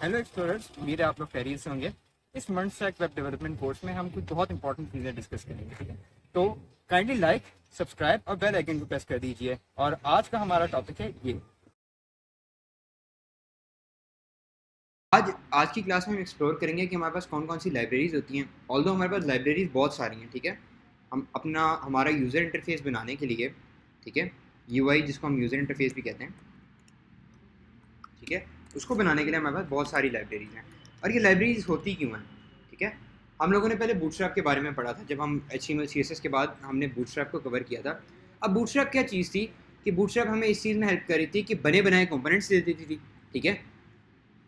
Hello explorers, उम्मीद है आप लोग खैरियत से होंगे। इस month stack web development course में हम कुछ बहुत इंपॉर्टेंट चीज़ें डिस्कस करेंगे, ठीक है। तो काइंडली लाइक, सब्सक्राइब और बेल आइकन को प्रेस कर दीजिए। और आज का हमारा टॉपिक है ये। आज आज की क्लास में हम एक्सप्लोर करेंगे कि हमारे पास कौन कौन सी लाइब्रेरीज होती हैं। ऑल्दो हमारे पास लाइब्रेरीज बहुत सारी हैं, ठीक है। हम हमारा यूज़र इंटरफेस बनाने के लिए, ठीक है, यूआई जिसको हम यूज़र इंटरफेस भी कहते हैं, ठीक है, उसको बनाने के लिए हमारे पास बहुत सारी लाइब्रेरीज हैं। और ये लाइब्रेरीज होती क्यों हैं, ठीक है। हम लोगों ने पहले बूटस्ट्रैप के बारे में पढ़ा था, जब हम HTML CSS के बाद हमने बूटस्ट्रैप को कवर किया था। अब बूटस्ट्रैप क्या चीज़ थी कि बूटस्ट्रैप हमें इस चीज़ में हेल्प कर रही थी कि बने बनाए कंपोनेंट्स दे देती थी, ठीक है।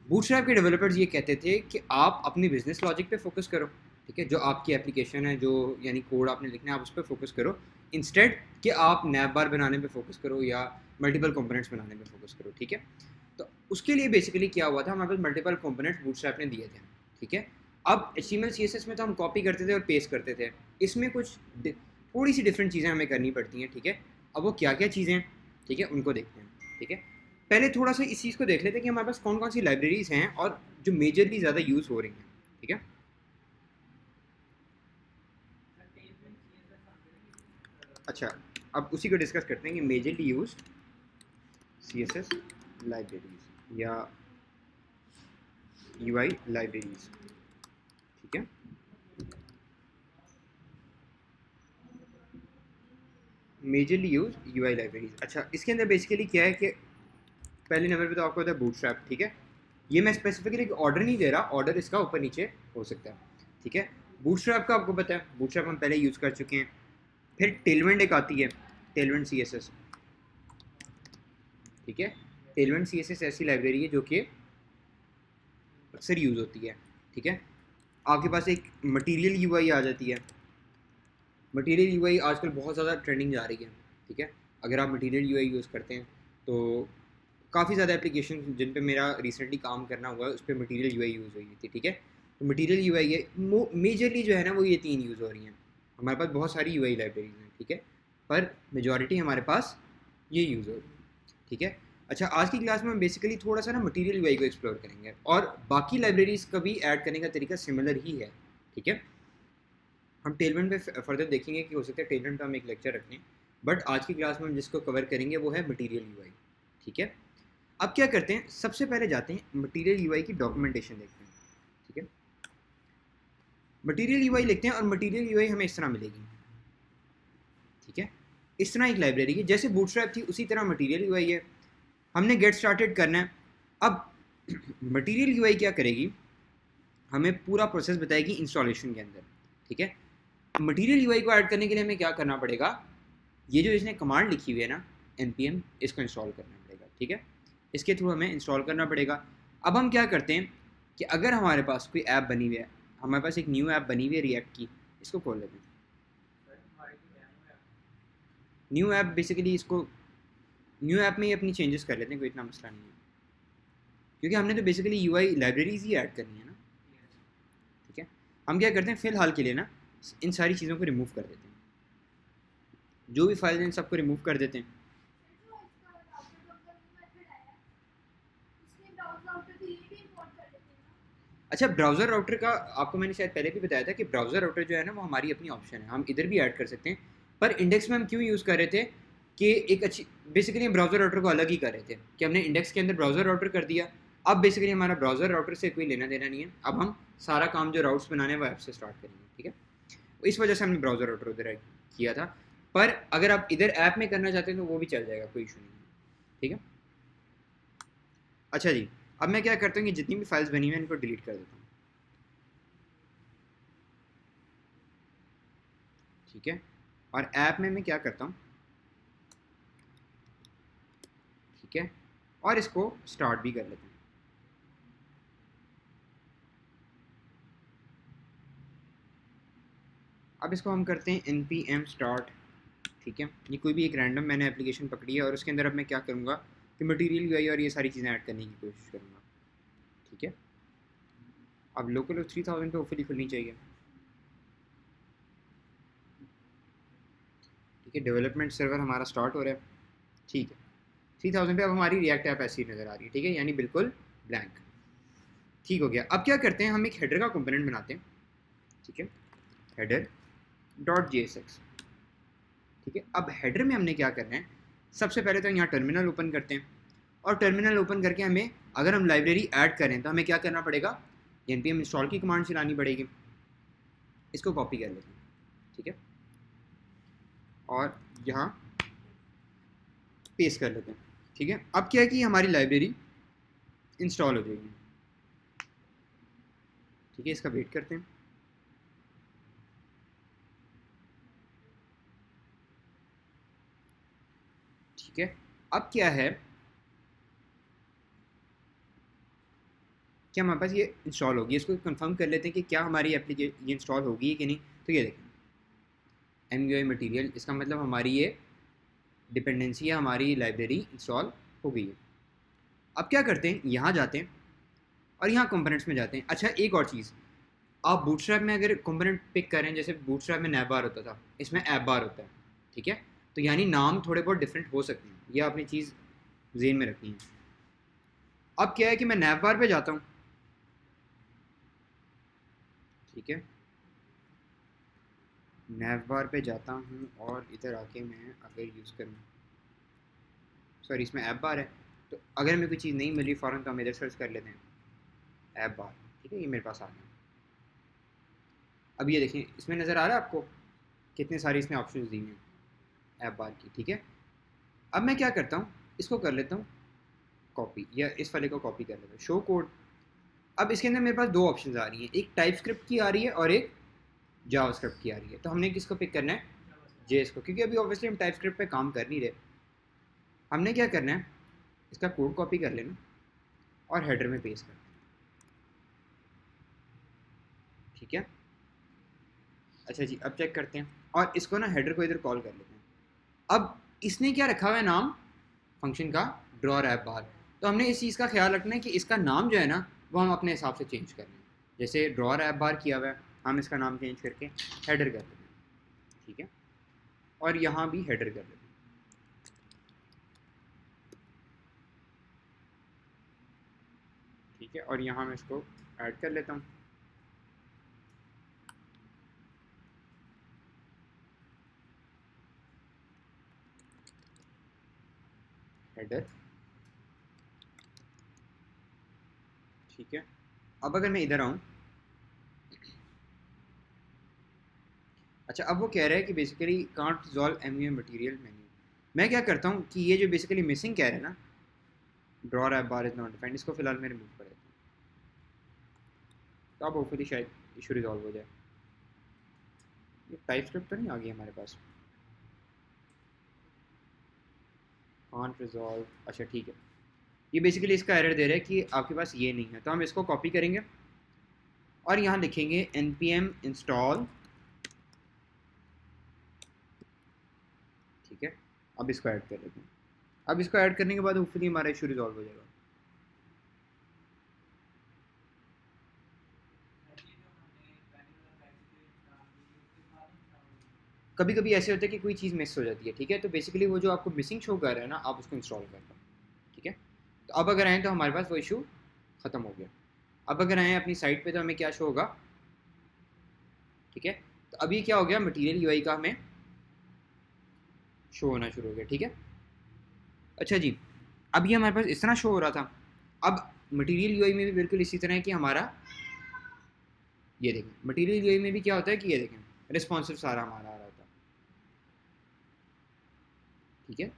बूटस्ट्रैप के डेवलपर्स ये कहते थे कि आप अपनी बिजनेस लॉजिक पे फोकस करो, ठीक है, जो आपकी एप्लीकेशन है, जो यानी कोड आपने लिखना है, आप उस पर फोकस करो, इंस्टेड कि आप नैप बार बनाने पे फोकस करो या मल्टीपल कंपोनेंट्स बनाने पे फोकस करो, ठीक है। तो उसके लिए बेसिकली क्या हुआ था, हमारे पास मल्टीपल कंपोनेंट्स बूटस्ट्रैप ने दिए थे, ठीक है। अब HTML CSS में तो हम कॉपी करते थे और पेस्ट करते थे, इसमें कुछ थोड़ी सी डिफरेंट चीज़ें हमें करनी पड़ती हैं, ठीक है। अब वो क्या क्या चीज़ें हैं, ठीक है, उनको देखते हैं, ठीक है। पहले थोड़ा सा इस चीज़ को देख लेते हैं कि हमारे पास कौन कौन सी लाइब्रेरीज हैं और जो मेजरली ज़्यादा यूज़ हो रही हैं, ठीक है। अच्छा, अब उसी को डिस्कस करते हैं कि मेजरली यूज CSS लाइब्रेरीज या UI लाइब्रेरीज, ठीक है। Majorly use UI libraries. अच्छा, इसके अंदर बेसिकली क्या है कि पहले नंबर पे तो आपको होता है बूटस्ट्रैप, ठीक है। ये मैं स्पेसिफिकली ऑर्डर नहीं दे रहा, ऑर्डर इसका ऊपर नीचे हो सकता है, ठीक है। बूटस्ट्रैप का आपको पता है, बूटस्ट्रैप हम पहले यूज़ कर चुके हैं। फिर टेलविंड एक आती है, टेलविंड CSS, ठीक है। टेलविंड CSS ऐसी लाइब्रेरी है जो कि अक्सर यूज़ होती है, ठीक है। आपके पास एक मटेरियल UI आ जाती है। मटेरियल UI आजकल बहुत ज़्यादा ट्रेंडिंग जा रही है, ठीक है। अगर आप मटेरियल UI यूज़ करते हैं तो काफ़ी ज़्यादा एप्लीकेशन जिन पे मेरा रिसेंटली काम करना हुआ है उस पर मटीरियल UI यूज़ हुई थी, ठीक है। तो मटीरियल UI है मेजरली जो है ना, वो ये 3 यूज़ हो रही हैं। हमारे पास बहुत सारी UI लाइब्रेरीज हैं, ठीक है, पर मेजॉरिटी हमारे पास ये यूज़ हो रही है, ठीक है। अच्छा, आज की क्लास में हम बेसिकली थोड़ा सा ना मटीरियल UI को एक्सप्लोर करेंगे और बाकी लाइब्रेरीज का भी ऐड करने का तरीका सिमिलर ही है, ठीक है। हम टेलमेंट पे फर्दर देखेंगे कि हो सकता है टेलमेंट पे हम एक लेक्चर रखें, बट आज की क्लास में हम जिसको कवर करेंगे वो है मटीरियल UI, ठीक है। अब क्या करते हैं, सबसे पहले जाते हैं मटीरियल UI की डॉक्यूमेंटेशन देखते हैं, ठीक है। मटीरियल UI लिखते हैं और मटीरियल UI हमें इस तरह मिलेगी, ठीक है। इस तरह एक लाइब्रेरी है, जैसे बूटस्ट्रैप थी उसी तरह मटीरियल UI है। हमने गेट स्टार्टेड करना है। अब मटीरियल UI क्या करेगी, हमें पूरा प्रोसेस बताएगी इंस्टॉलेशन के अंदर, ठीक है। मटीरियल UI को ऐड करने के लिए हमें क्या करना पड़ेगा, ये जो इसने कमांड लिखी हुई है ना, npm, इसको इंस्टॉल करना पड़ेगा, ठीक है। इसके थ्रू हमें इंस्टॉल करना पड़ेगा। अब हम क्या करते हैं कि अगर हमारे पास कोई ऐप बनी हुई है, हमारे पास एक न्यू ऐप बनी हुई है रिएक्ट की, इसको खोल लेते हैं। न्यू ऐप बेसिकली इसको न्यू ऐप में ही अपनी चेंजेस कर लेते हैं, कोई इतना मसला नहीं है, क्योंकि हमने तो बेसिकली UI लाइब्रेरीज ही ऐड करनी है ना, ठीक है। हम क्या करते हैं, फिलहाल के लिए ना इन सारी चीज़ों को रिमूव कर देते हैं, जो भी फाइल हैं इन सबको रिमूव कर देते हैं। अच्छा, ब्राउज़र राउटर का आपको मैंने शायद पहले भी बताया था कि ब्राउज़र राउटर जो है ना वो हमारी अपनी ऑप्शन है, हम इधर भी ऐड कर सकते हैं। पर इंडेक्स में हम क्यों यूज़ कर रहे थे कि एक अच्छी बेसिकली हम ब्राउज़र राउटर को अलग ही कर रहे थे कि हमने इंडेक्स के अंदर ब्राउज़र राउटर कर दिया। अब बेसिकली हमारा ब्राउज़र राउटर से कोई लेना देना नहीं है, अब हम सारा काम जो राउट्स बनाने वो ऐप से स्टार्ट करेंगे, ठीक है। इस वजह से हमने ब्राउज़र राउटर उधर किया था। पर अगर आप इधर ऐप में करना चाहते हैं तो वो भी चल जाएगा, कोई इशू नहीं है, ठीक है। अच्छा जी, अब मैं क्या करता हूँ कि जितनी भी फाइल्स बनी हुई हैं इनको डिलीट कर देता हूँ, ठीक है। और ऐप में मैं क्या करता हूँ, ठीक है, और इसको स्टार्ट भी कर लेते हैं। अब इसको हम करते हैं npm start, ठीक है। ये कोई भी एक रैंडम मैंने एप्लीकेशन पकड़ी है और उसके अंदर अब मैं क्या करूँगा कि मटेरियल UI और ये सारी चीज़ें ऐड करने की कोशिश करूँगा, ठीक है। अब लोकल 3000 पे होपफुली खुलनी चाहिए, ठीक है। डेवलपमेंट सर्वर हमारा स्टार्ट हो रहा है, ठीक है। 3000 पे अब हमारी रिएक्ट ऐप ऐसी नज़र आ रही है, ठीक है, यानी बिल्कुल ब्लैंक। ठीक हो गया। अब क्या करते हैं, हम एक हेडर का कंपोनेंट बनाते हैं, ठीक है, हेडर डॉट JSX, ठीक है। अब हेडर में हमने क्या करना है, सबसे पहले तो यहाँ टर्मिनल ओपन करते हैं, और टर्मिनल ओपन करके हमें अगर हम लाइब्रेरी ऐड करें तो हमें क्या करना पड़ेगा, npm इंस्टॉल की कमांड चलानी पड़ेगी। इसको कॉपी कर लेते हैं, ठीक है, और यहाँ पेस्ट कर लेते हैं, ठीक है। अब क्या है कि हमारी लाइब्रेरी इंस्टॉल हो जाएगी, ठीक है। इसका वेट करते हैं, ठीक है। अब क्या है कि हमारे पास ये इंस्टॉल होगी, इसको कंफर्म कर लेते हैं कि क्या हमारी एप्लीकेशन ये इंस्टॉल होगी कि नहीं। तो ये देखें MUI मटेरियल, इसका मतलब हमारी ये डिपेंडेंसी है, हमारी लाइब्रेरी इंस्टॉल हो गई है। अब क्या करते हैं, यहाँ जाते हैं और यहाँ कंपोनेंट्स में जाते हैं। अच्छा, एक और चीज़, आप बूटस्ट्रैप में अगर कंपोनेंट पिक करें, जैसे बूटस्ट्रैप में नैप बार होता था, इसमें ऐप बार होता है, ठीक है। तो यानी नाम थोड़े बहुत डिफरेंट हो सकते हैं, यह अपनी चीज़ जेन में रखनी है। अब क्या है कि मैं नैप बार पे जाता हूँ, ठीक है, नैप बार पे जाता हूँ और इधर आके मैं अगर यूज़ करूँ, सॉरी इसमें ऐप बार है, तो अगर मैं कोई चीज़ नहीं मिली फ़ौरन तो हम इधर सर्च कर लेते हैं ऐप बार, ठीक है। ये मेरे पास आ गया। अब ये देखें, इसमें नज़र आ रहा है आपको कितने सारे इसने ऑप्शंस दिए हैं ऐप बार की, ठीक है। अब मैं क्या करता हूँ, इसको कर लेता हूँ कॉपी, या इस वाले को कॉपी कर लेता हूँ, शो कोड। अब इसके अंदर मेरे पास दो ऑप्शंस आ रही हैं, एक टाइप स्क्रिप्ट की आ रही है और एक जावास्क्रिप्ट की आ रही है। तो हमने किसको पिक करना है, जेएस को, क्योंकि अभी ऑब्वियसली हम टाइप स्क्रिप्ट पे काम कर नहीं रहे। हमने क्या करना है, इसका कोड कॉपी कर लेना और हेडर में पेस्ट करना, ठीक है। अच्छा जी, अब चेक करते हैं, और इसको ना हेडर को इधर कॉल कर लेते हैं। अब इसने क्या रखा हुआ है नाम फंक्शन का, ड्रॉर ऐप बार। तो हमने इस चीज़ का ख्याल रखना है कि इसका नाम जो है ना वो हम अपने हिसाब से चेंज कर लें। जैसे ड्रॉर ऐप बार किया हुआ है, हम इसका नाम चेंज करके हेडर कर लेते हैं, ठीक है, और यहाँ भी हेडर कर लेते हैं, ठीक है, और यहाँ मैं इसको ऐड कर लेता हूँ। हेडर, ठीक है। अब अगर मैं इधर आऊँ, अच्छा, अब वो कह रहा है कि basically can't resolve MUI material menu. मैं क्या करता हूँ कि ये जो बेसिकली मिसिंग कह रहे हैं ना, drawer app bar is not defined, इसको फिलहाल मैं रिमूव कर देता हूँ। तो अब होपफुली शायद इशू रिजॉल्व हो जाए। ये टाइप स्क्रिप्ट तो नहीं आ गई हमारे पास, कांट रिजॉल्व, अच्छा ठीक है। ये बेसिकली इसका एरर दे रहा है कि आपके पास ये नहीं है। तो हम इसको कॉपी करेंगे और यहाँ लिखेंगे npm install, ठीक है। अब इसको ऐड कर लेते हैं। अब इसको ऐड करने के बाद होपफुली हमारा इशू रिजॉल्व हो जाएगा। कभी कभी ऐसे होता है कि कोई चीज़ मिस हो जाती है, ठीक है। तो बेसिकली वो जो आपको मिसिंग शो कर रहा है ना, आप उसको इंस्टॉल कर लो, ठीक है। तो अब अगर आएँ तो हमारे पास वो इशू ख़त्म हो गया। अब अगर आएँ अपनी साइट पे तो हमें क्या शो होगा, ठीक है। तो अभी क्या हो गया, मटीरियल UI का हमें शो होना शुरू हो गया, ठीक है। अच्छा जी, अब ये हमारे पास इस तरह शो हो रहा था। अब मटीरियल UI में भी बिल्कुल इसी तरह है कि हमारा, ये देखें मटीरियल UI में भी क्या होता है कि ये देखें रिस्पॉन्सिव सारा हमारा आ रहा होता है, ठीक है।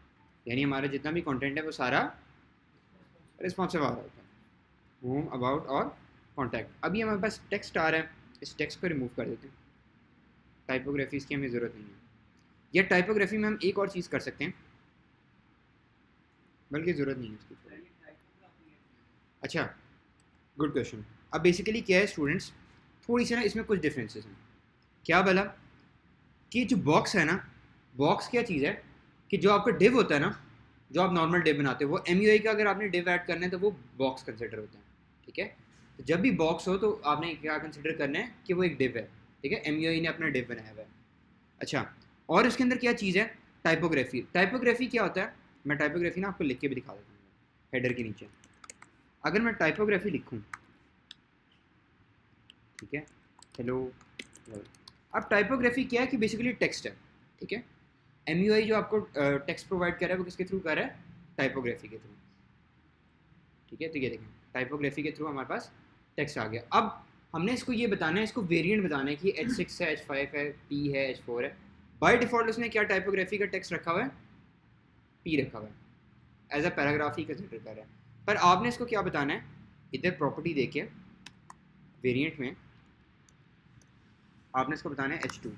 यानी हमारा जितना भी कंटेंट है वो सारा रिस्पॉन्सिव आ रहा होता है, होम, अबाउट और कॉन्टैक्ट। अभी हमारे पास टेक्स्ट आ रहा है, इस टेक्स्ट को रिमूव कर देते हैं, टाइपोग्राफीज़ की हमें ज़रूरत नहीं है। या टाइपोग्राफी में हम एक और चीज़ कर सकते हैं, बल्कि ज़रूरत नहीं है उसकी। अच्छा, गुड क्वेश्चन। अब बेसिकली क्या है स्टूडेंट्स, थोड़ी सी ना इसमें कुछ डिफरेंसेस हैं। क्या भला, कि जो बॉक्स है ना, बॉक्स क्या चीज़ है कि जो आपका डिव होता है ना, जो आप नॉर्मल डिव बनाते हो, वो MUI का अगर आपने डिव ऐड करना है तो वो बॉक्स कंसिडर होता है, ठीक है। तो जब भी बॉक्स हो तो आपने क्या कंसिडर करना है कि वो एक डिव है, ठीक है। MUI ने अपना डिव बनाया हुआ है। अच्छा, और इसके अंदर क्या चीज़ है, टाइपोग्राफी। टाइपोग्राफी क्या होता है, मैं टाइपोग्राफी ना आपको लिख के भी दिखा देता हूँ हेडर के नीचे। अगर मैं टाइपोग्राफी लिखूँ, ठीक है, हेलो वर्ल्ड। अब टाइपोग्राफी क्या है कि बेसिकली टेक्स्ट है, ठीक है। MUI जो आपको टेक्स्ट प्रोवाइड कर रहा है वो किसके थ्रू कर रहा है, टाइपोग्राफी के थ्रू, ठीक है। तो ये देखें टाइपोग्राफी के थ्रू हमारे पास टेक्स्ट आ गया। अब हमने इसको ये बताना है, इसको वेरिएंट बताना है कि H6 है, H5 है, P है, H4 है। बाय डिफ़ॉल्ट उसने क्या टाइपोग्राफी का टेक्स्ट रखा हुआ है, P रखा हुआ है, एज अ पैराग्राफ ही कंसिडर कर रहा है। पर आपने इसको क्या बताना है, इधर प्रॉपर्टी देके वेरिएंट में आपने इसको बताना है H2,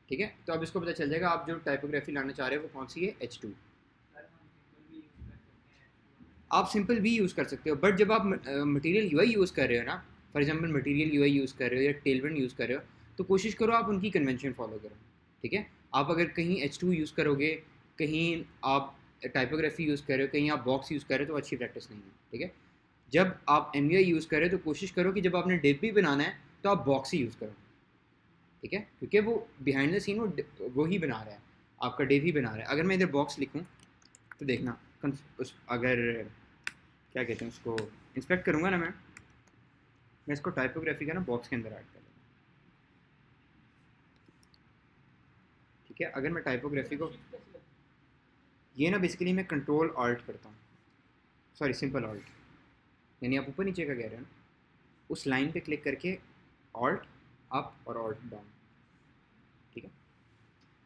ठीक है। तो अब इसको पता चल जाएगा आप जो टाइपोग्राफी लाना चाह रहे हो वो कौन सी है, H2। आप सिंपल भी यूज़ कर सकते हो, बट जब आप मटेरियल यूआई यूज़ कर रहे हो ना, for example material UI use कर रहे हो या टेलविंड यूज़ कर रहे हो, तो कोशिश करो आप उनकी कन्वेंशन फॉलो करो, ठीक है। आप अगर कहीं H2 यूज़ करोगे, कहीं आप टाइपोग्राफी यूज़ कर रहे हो, कहीं आप बॉक्स यूज़ कर रहे हो, तो अच्छी प्रैक्टिस नहीं है, ठीक है। जब आप MUI यूज़ कर रहे हो तो कोशिश करो कि जब आपने डिव भी बनाना है तो आप बॉक्स ही यूज़ करो, ठीक है, क्योंकि वो बिहाइंड द सीन वो ही बना रहा है, आपका डिव ही बना रहा है। अगर मैं इधर बॉक्स लिखूँ तो देखना अगर क्या कहते हैं उसको इंस्पेक्ट करूँगा ना मैं इसको टाइपोग्राफी का ना बॉक्स के अंदर ऐड कर लूँगा, ठीक है। अगर मैं टाइपोग्राफी को ये ना बेसिकली मैं कंट्रोल ऑल्ट करता हूँ, सॉरी सिंपल ऑल्ट, यानी आप ऊपर नीचे का कह रहे हो ना, उस लाइन पे क्लिक करके ऑल्ट अप और ऑल्ट डाउन, ठीक है।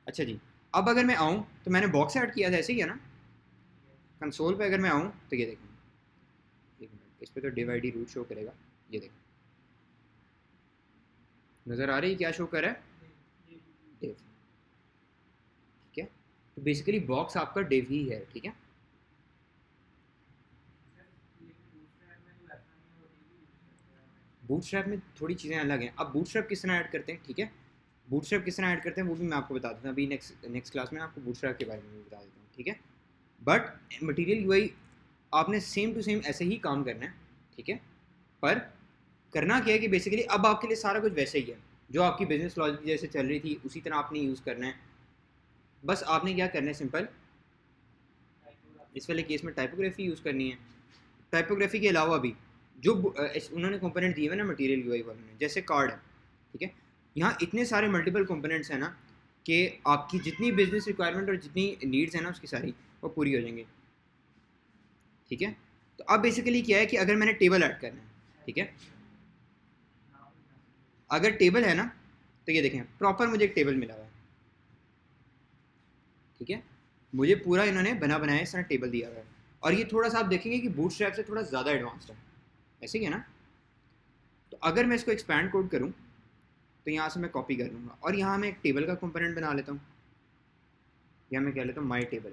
अच्छा जी, अब अगर मैं आऊँ तो मैंने बॉक्स ऐड किया था ऐसे ही है ना, कंसोल पे अगर मैं आऊँ तो ये देखें, एक मिनट, इस पर तो डिव ID रूट शो करेगा, ये देखें नज़र आ रही है क्या शो कर रहा है, डिव, ठीक है। तो बेसिकली बॉक्स आपका डिव ही है, ठीक है। बूटस्ट्रैप में थोड़ी चीज़ें अलग हैं। अब बूटस्ट्रैप किस तरह ऐड करते हैं, ठीक है, बूटस्ट्रैप किस तरह ऐड करते हैं वो भी मैं आपको बता देता हूँ, अभी नेक्स्ट क्लास में आपको बूटस्ट्रैप के बारे में भी बता देता हूँ, ठीक है। बट मटेरियल यूआई आपने सेम टू सेम ऐसे ही काम करना है, ठीक है। पर करना क्या है कि बेसिकली अब आपके लिए सारा कुछ वैसे ही है, जो आपकी बिजनेस लॉजिक जैसे चल रही थी उसी तरह आपने यूज़ करना है। बस आपने क्या करना है, सिंपल इस वाले केस में टाइपोग्राफी यूज़ करनी है। टाइपोग्राफी के अलावा भी जो उन्होंने कंपोनेंट दिए हुए ना मटेरियल यूआई वालों ने, जैसे कार्ड है, ठीक है, यहाँ इतने सारे मल्टीपल कंपोनेंट्स हैं ना कि आपकी जितनी बिजनेस रिक्वायरमेंट और जितनी नीड्स हैं ना उसकी सारी वो पूरी हो जाएंगी, ठीक है। तो अब बेसिकली क्या है कि अगर मैंने टेबल ऐड करना है, ठीक है, अगर टेबल है ना तो ये देखें प्रॉपर मुझे एक टेबल मिला हुआ है, ठीक है, मुझे पूरा इन्होंने बना बनाया इस तरह टेबल दिया हुआ है। और ये थोड़ा सा आप देखेंगे कि बूटस्ट्रैप से थोड़ा ज़्यादा एडवांस्ड है, ऐसे ही है ना। तो अगर मैं इसको एक्सपैंड कोड करूँ तो यहाँ से मैं कॉपी कर लूँगा और यहाँ मैं एक टेबल का कंपोनेंट बना लेता हूँ, या मैं कह लेता हूँ माई टेबल।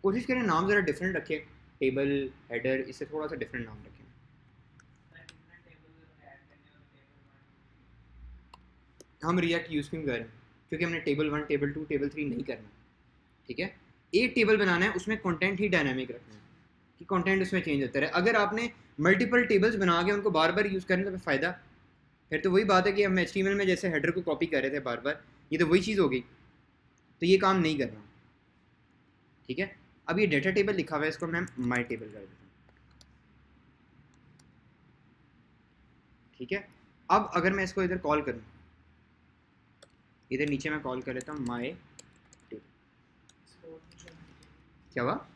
कोशिश करें नाम ज़रा डिफरेंट रखें, टेबल हेडर इससे थोड़ा सा डिफरेंट नाम रखें। हम रिएक्ट यूज़ क्यों करें, क्योंकि हमने टेबल 1 टेबल 2 टेबल 3 नहीं करना, ठीक है। एक टेबल बनाना है, उसमें कंटेंट ही डायनामिक रखना है कि कंटेंट उसमें चेंज होता रहे। अगर आपने मल्टीपल टेबल्स बना के उनको बार बार यूज़ करने का फ़ायदा, फिर तो वही बात है कि हम HTML में जैसे हेडर को कॉपी कर रहे थे बार बार, ये तो वही चीज़ हो गई, तो ये काम नहीं करना, ठीक है। अब ये डेटा टेबल लिखा हुआ है, इसको मैं माई टेबल कर देता हूँ, ठीक है। अब अगर मैं इसको इधर कॉल करूँ, इधर नीचे मैं कॉल कर लेता हूँ माई टेबल, क्या हुआ,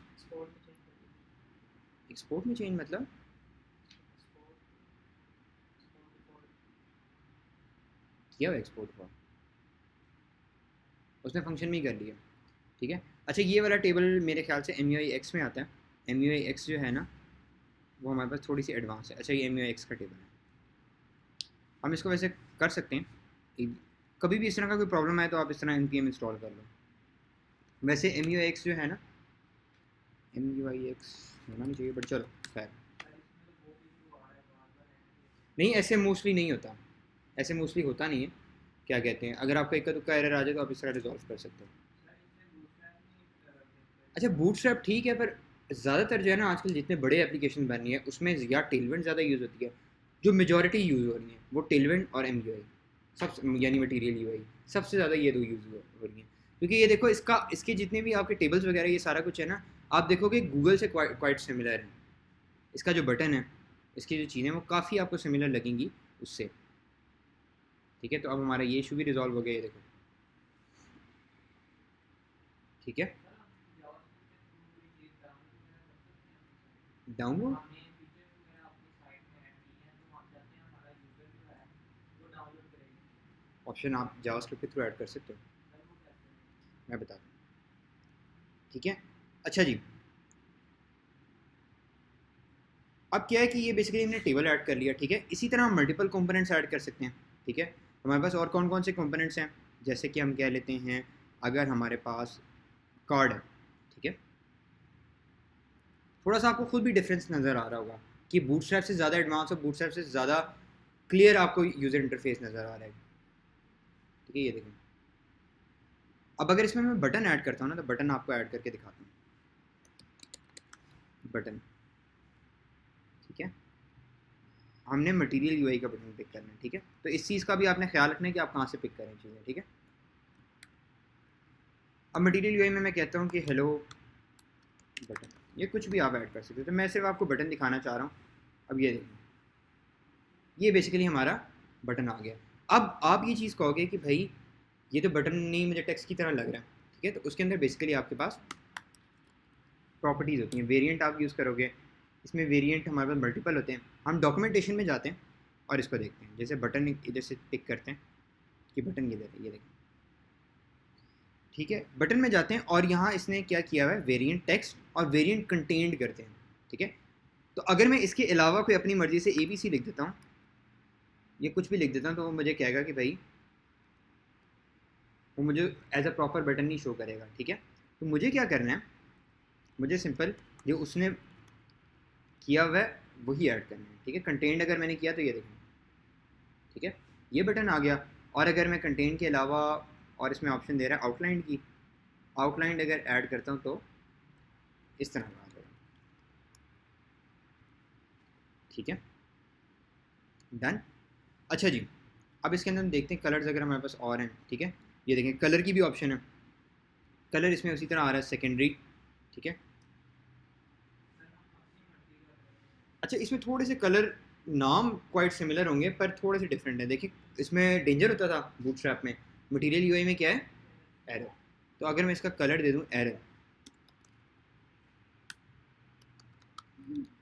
एक्सपोर्ट में चेंज मतलब किया हुआ एक्सपोर्ट हुआ, उसने फंक्शन में ही कर लिया, ठीक है। अच्छा ये वाला टेबल मेरे ख्याल से MUI X में आता है, MUI X जो है ना वो हमारे पास थोड़ी सी एडवांस है। अच्छा ये MUI X का टेबल है, हम इसको वैसे कर सकते हैं, कभी भी इस तरह का कोई प्रॉब्लम आए तो आप इस तरह npm इंस्टॉल कर लो। वैसे MUI X जो है ना, MUI X होना नहीं चाहिए बट चलो खैर, नहीं ऐसे मोस्टली नहीं होता, ऐसे मोस्टली होता नहीं है। क्या कहते हैं, अगर आपका इक्का दुक्का एरर आ जाए तो आप इस तरह रिजॉल्व कर सकते हो। अच्छा बूटस्ट्रैप ठीक है, पर ज़्यादातर जो है ना आजकल जितने बड़े एप्लीकेशन बन रही है उसमें या टेलविंड ज़्यादा यूज़ होती है, जो मेजॉरिटी यूज़ हो रही है वो टेलविंड और MUI सब, यानी मटेरियल यूआई सबसे ज़्यादा ये दो यूज़ हो रही हैं। क्योंकि ये देखो इसके जितने भी आपके टेबल्स वगैरह ये सारा कुछ है ना, आप देखोगे गूगल से क्वाइट सिमिलर है, इसका जो बटन है, इसकी जो चीज़ें वो काफ़ी आपको सिमिलर लगेंगी उससे। ठीक है, तो अब हमारा ये इशू भी रिजॉल्व हो गया, ये देखो। ठीक है, डाउनलोड ऑप्शन आप जावास्क्रिप्ट के थ्रू ऐड कर सकते हो, मैं बता दूँ। ठीक है, अच्छा जी, अब क्या है कि ये बेसिकली हमने टेबल ऐड कर लिया। ठीक है, इसी तरह हम मल्टीपल कंपोनेंट्स ऐड कर सकते हैं। ठीक है, हमारे पास और कौन कौन से कंपोनेंट्स हैं, जैसे कि हम कह लेते हैं अगर हमारे पास कार्ड है। ठीक है, थोड़ा सा आपको खुद भी डिफरेंस नज़र आ रहा होगा कि बूटस्ट्रैप से ज़्यादा एडवांस और बूटस्ट्रैप से ज़्यादा क्लियर आपको यूज़र इंटरफेस नज़र आ रहा है। ठीक है, ये देखें। अब अगर इसमें मैं बटन ऐड करता हूँ ना, तो बटन आपको ऐड करके दिखाता हूँ। बटन, ठीक है, हमने मटेरियल यूआई का बटन पिक करना है। ठीक है, तो इस चीज़ का भी आपने ख्याल रखना है कि आप कहाँ से पिक करें चीज़ें। ठीक है, अब मटेरियल यूआई में मैं कहता हूँ कि हेलो बटन, ये कुछ भी आप ऐड कर सकते हो। तो मैं सिर्फ आपको बटन दिखाना चाह रहा हूँ। अब ये देखिए, ये बेसिकली हमारा बटन आ गया। अब आप ये चीज़ कहोगे कि भाई ये तो बटन नहीं, मुझे टेक्स्ट की तरह लग रहा है। ठीक है, तो उसके अंदर बेसिकली आपके पास प्रॉपर्टीज़ होती हैं, वेरिएंट आप यूज़ करोगे। इसमें वेरिएंट हमारे पास मल्टीपल होते हैं। हम डॉक्यूमेंटेशन में जाते हैं और इसको देखते हैं, जैसे बटन इधर से पिक करते हैं कि बटन किधर है, ये देखें। ठीक है, बटन में जाते हैं और यहाँ इसने क्या किया हुआ है, वेरिएंट टेक्स्ट और वेरिएंट कंटेंट करते हैं। ठीक है, तो अगर मैं इसके अलावा कोई अपनी मर्ज़ी से ABC लिख देता हूँ, ये कुछ भी लिख देता हूँ, तो वो मुझे कहेगा कि भाई वो मुझे एज अ प्रॉपर बटन नहीं शो करेगा। ठीक है, तो मुझे क्या करना है, मुझे सिंपल जो उसने किया हुआ है वही ऐड करना है। ठीक है, कंटेंट अगर मैंने किया तो ये देखें। ठीक है, ये बटन आ गया। और अगर मैं कंटेंट के अलावा और इसमें ऑप्शन दे रहा है आउटलाइन की, आउटलाइन अगर ऐड करता हूँ तो इस तरह का आ जाएगा। ठीक है, डन। अच्छा जी, अब इसके अंदर हम देखते हैं कलर्स अगर हमारे पास और हैं। ठीक है, ये देखें कलर की भी ऑप्शन है। कलर इसमें उसी तरह आ रहा है, सेकेंडरी। ठीक है, अच्छा इसमें थोड़े से कलर नाम क्वाइट सिमिलर होंगे पर थोड़े से डिफरेंट है। देखिए इसमें डेंजर होता था बूटस्ट्रैप में, मटेरियल यूआई में क्या है, एरर। तो अगर मैं इसका कलर दे दूं एरर,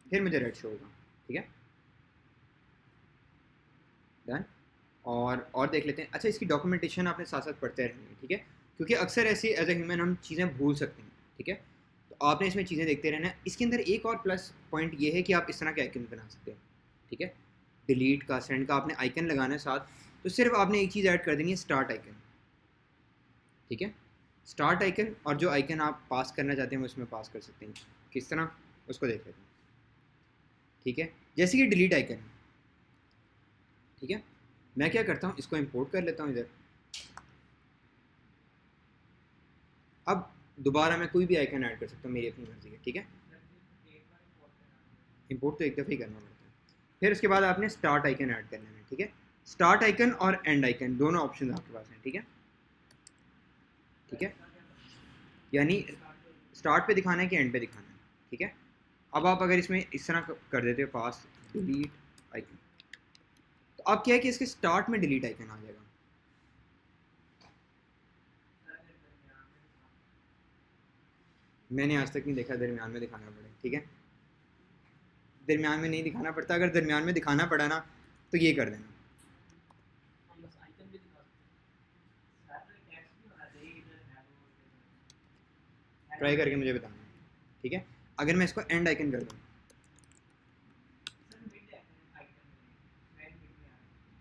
फिर मुझे रेड शो होगा। ठीक है, डन। और देख लेते हैं। अच्छा इसकी डॉक्यूमेंटेशन आपने साथ साथ पढ़ते रहनी है। ठीक है, क्योंकि अक्सर ऐसे एज ए ह्यूमन हम चीज़ें भूल सकते हैं। ठीक है, तो आपने इसमें चीज़ें देखते रहना है। इसके अंदर एक और प्लस पॉइंट ये है कि आप इस तरह के आइकन बना सकते हैं। ठीक है, डिलीट का, सेंड का आपने आइकन लगाना है साथ, तो सिर्फ आपने एक चीज़ ऐड कर देनी है, स्टार्ट आइकन। ठीक है, स्टार्ट आइकन, और जो आइकन आप पास करना चाहते हैं वो इसमें पास कर सकते हैं। किस तरह, उसको देख लेते हैं। ठीक है, जैसे कि डिलीट आइकन। ठीक है, मैं क्या करता हूँ, इसको इंपोर्ट कर लेता हूँ इधर। अब दोबारा मैं कोई भी आइकन ऐड कर सकता हूँ मेरी अपनी मर्जी है। ठीक है, इंपोर्ट तो एक दफ़ा ही करना पड़ता है। फिर उसके बाद आपने स्टार्ट आइकन ऐड करना है। ठीक है, स्टार्ट आइकन और एंड आइकन दोनों ऑप्शन आपके पास हैं। ठीक है, ठीक है, यानी स्टार्ट पे दिखाना है कि एंड पे दिखाना है। ठीक है, अब आप अगर इसमें इस तरह कर देते हो पास डिलीट आइकन, तो अब क्या है कि इसके स्टार्ट में डिलीट आइकन आ जाएगा। मैंने आज तक नहीं देखा दरमियान में दिखाना पड़े। ठीक है, दरमियान में नहीं दिखाना पड़ता, अगर दरमियान में दिखाना पड़ा ना तो ये कर देना। ट्राई करके मुझे बताना। ठीक है, अगर मैं इसको एंड आइकन कर दूँ,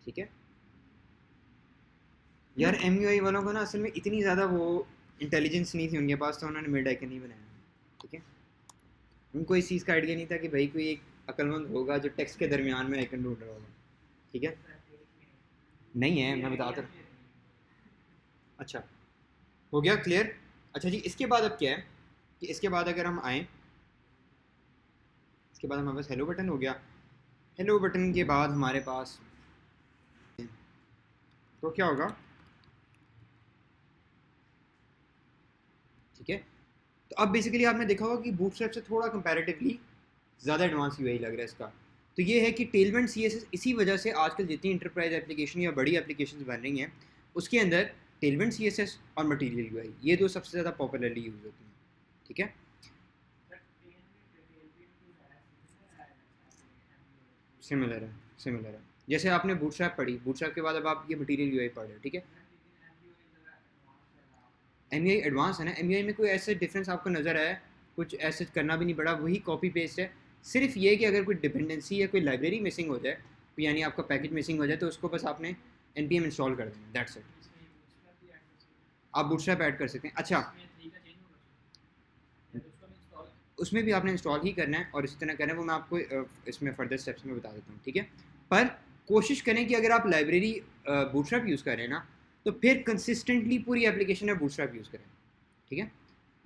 ठीक है, यार MUI वालों को ना असल में इतनी ज़्यादा वो इंटेलिजेंस नहीं थी उनके पास, तो उन्होंने मिड आइकन नहीं बनाया। ठीक है, उनको इस चीज़ का आइडिया नहीं था कि भाई कोई एक अक्लमंद होगा जो टेक्स्ट के दरमियान में आइकन ढूंढ रहा होगा। ठीक है, नहीं है, मैं बताता रहा। अच्छा, हो गया क्लियर। अच्छा जी, इसके बाद अब क्या है कि इसके बाद अगर हम आएँ, इसके बाद हमारे पास हेलो बटन हो गया। हेलो बटन के बाद हमारे पास तो क्या होगा, ठीक है, तो अब बेसिकली आपने देखा होगा कि बूटस्ट्रैप से थोड़ा कंपैरेटिवली ज़्यादा एडवांस यूआई लग रहा है इसका। तो ये है कि टेलमेंट सीएसएस इसी वजह से आजकल जितनी इंटरप्राइज एप्लीकेशन या बड़ी एप्लीकेशन बन रही हैं उसके अंदर टेलमेंट सीएसएस और मटेरियल यूआई ये दो सबसे ज़्यादा पॉपुलरली यूज़ होती हैं, ठीक है। सिमिलर है, सिमिलर है। जैसे आपने बूटस्ट्रैप पढ़ी, बूटस्ट्रैप के बाद अब आप ये मटेरियल यूआई पढ़ रहे हो, ठीक है। एमयूआई एडवांस है ना, एमयूआई में कोई ऐसे डिफरेंस आपको नज़र आया? कुछ ऐसे करना भी नहीं पड़ा, वही कॉपी पेस्ट है। सिर्फ ये कि अगर कोई डिपेंडेंसी या कोई लाइब्रेरी मिसिंग हो जाए, यानी आपका पैकेज मिसिंग हो जाए, तो उसको बस आपने npm इंस्टॉल कर देना, दैट्स इट। आप बूटस्ट्रैप ऐड कर सकते हैं। अच्छा, उसमें भी आपने इंस्टॉल ही करना है और इसी तरह करना है, वो मैं आपको इसमें फर्दर स्टेप्स में बता देता हूँ, ठीक है। पर कोशिश करें कि अगर आप लाइब्रेरी बूटस्ट्रैप यूज़ कर रहे हैं ना, तो फिर कंसिस्टेंटली पूरी एप्लीकेशन में बूटस्ट्रैप यूज़ करें, ठीक है।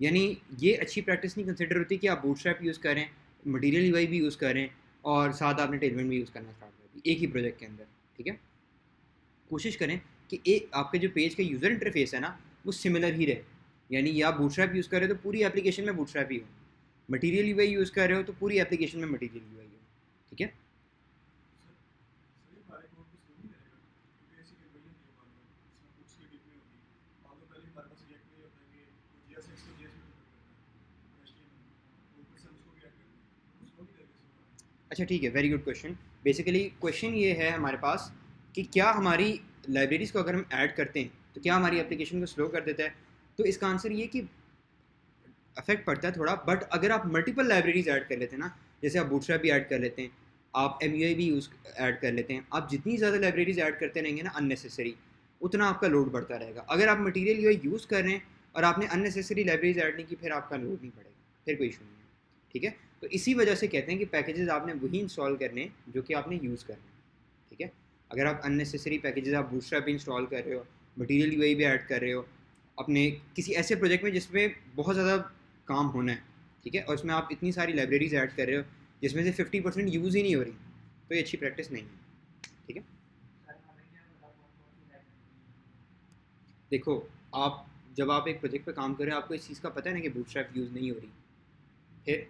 यानी ये अच्छी प्रैक्टिस नहीं कंसिडर होती कि आप बूटस्ट्रैप यूज़ करें, मटेरियल यूआई भी यूज़ करें और साथ आपने टेलमेंट भी यूज़ करना स्टार्ट कर दी एक ही प्रोजेक्ट के अंदर, ठीक है। कोशिश करें कि एक आपके जो पेज का यूज़र इंटरफेस है ना वो सिमिलर ही रहे, यानी या आप बूटस्ट्रैप यूज़ कर रहे हो तो पूरी एप्लीकेशन में बूटस्ट्रैप ही हो, मटेरियल यूआई यूज़ कर रहे हो तो पूरी एप्लीकेशन में मटेरियल यूआई हो, ठीक है। अच्छा ठीक है, very good question. Basically question ये है हमारे पास कि क्या हमारी लाइब्रेरीज़ को अगर हम ऐड करते हैं तो क्या हमारी एप्लीकेशन को स्लो कर देता है। तो इसका आंसर ये कि अफेक्ट पड़ता है थोड़ा, बट अगर आप मल्टीपल लाइब्रेरीज ऐड कर लेते हैं ना, जैसे आप बूटस्ट्रैप भी ऐड कर लेते हैं, आप एमयूआई भी यूज़ ऐड कर लेते हैं, आप जितनी ज़्यादा लाइब्रेरीज ऐड करते रहेंगे ना अननेसेसरी, उतना आपका लोड बढ़ता रहेगा। अगर आप मटेरियल यूआई यूज़ कर रहे हैं और आपने अननेसेसरी लाइब्रेरीज ऐड नहीं की, फिर आपका लोड नहीं पड़ेगा, फिर कोई इशू नहीं है, ठीक है। तो इसी वजह से कहते हैं कि पैकेजेस आपने वही इंस्टॉल करने जो कि आपने यूज़ करने, ठीक है। अगर आप अननेसेसरी पैकेजेस आप बूटस्ट्रैप भी इंस्टॉल कर रहे हो, मटेरियल यूआई भी ऐड कर रहे हो अपने किसी ऐसे प्रोजेक्ट में जिसमें बहुत ज़्यादा काम होना है, ठीक है, और उसमें आप इतनी सारी लाइब्रेरीज ऐड कर रहे हो जिसमें से 50% यूज़ ही नहीं हो रही, तो ये अच्छी प्रैक्टिस नहीं है, ठीक है। देखो, आप जब आप एक प्रोजेक्ट पे काम कर रहे हो आपको इस चीज़ का पता है ना कि बूटस्ट्रैप यूज़ नहीं हो रही, फिर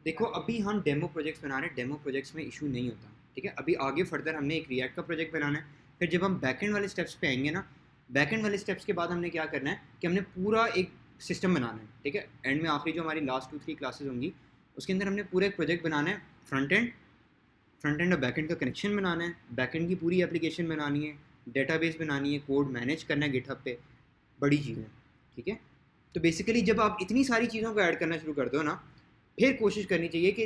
देखो अभी हम डेमो प्रोजेक्ट्स बना रहे हैं, डेमो प्रोजेक्ट्स में इशू नहीं होता, ठीक है। अभी आगे फर्दर हमने एक रिएक्ट का प्रोजेक्ट बनाना है, फिर जब हम बैकएंड वाले स्टेप्स पे आएंगे ना, बैकएंड वाले स्टेप्स के बाद हमने क्या करना है कि हमने पूरा एक सिस्टम बनाना है, ठीक है। एंड में आखिरी जो हमारी लास्ट 2-3 क्लासेस होंगी उसके अंदर हमने पूरा एक प्रोजेक्ट बनाना है, फ्रंट एंड और बैक एंड का कनेक्शन बनाना है, बैक एंड की पूरी एप्लीकेशन बनानी है, डेटाबेस बनानी है, कोड मैनेज करना है गिटहब पे, बड़ी चीज़ें, ठीक है। तो बेसिकली जब आप इतनी सारी चीज़ों को ऐड करना शुरू कर दो ना, फिर कोशिश करनी चाहिए कि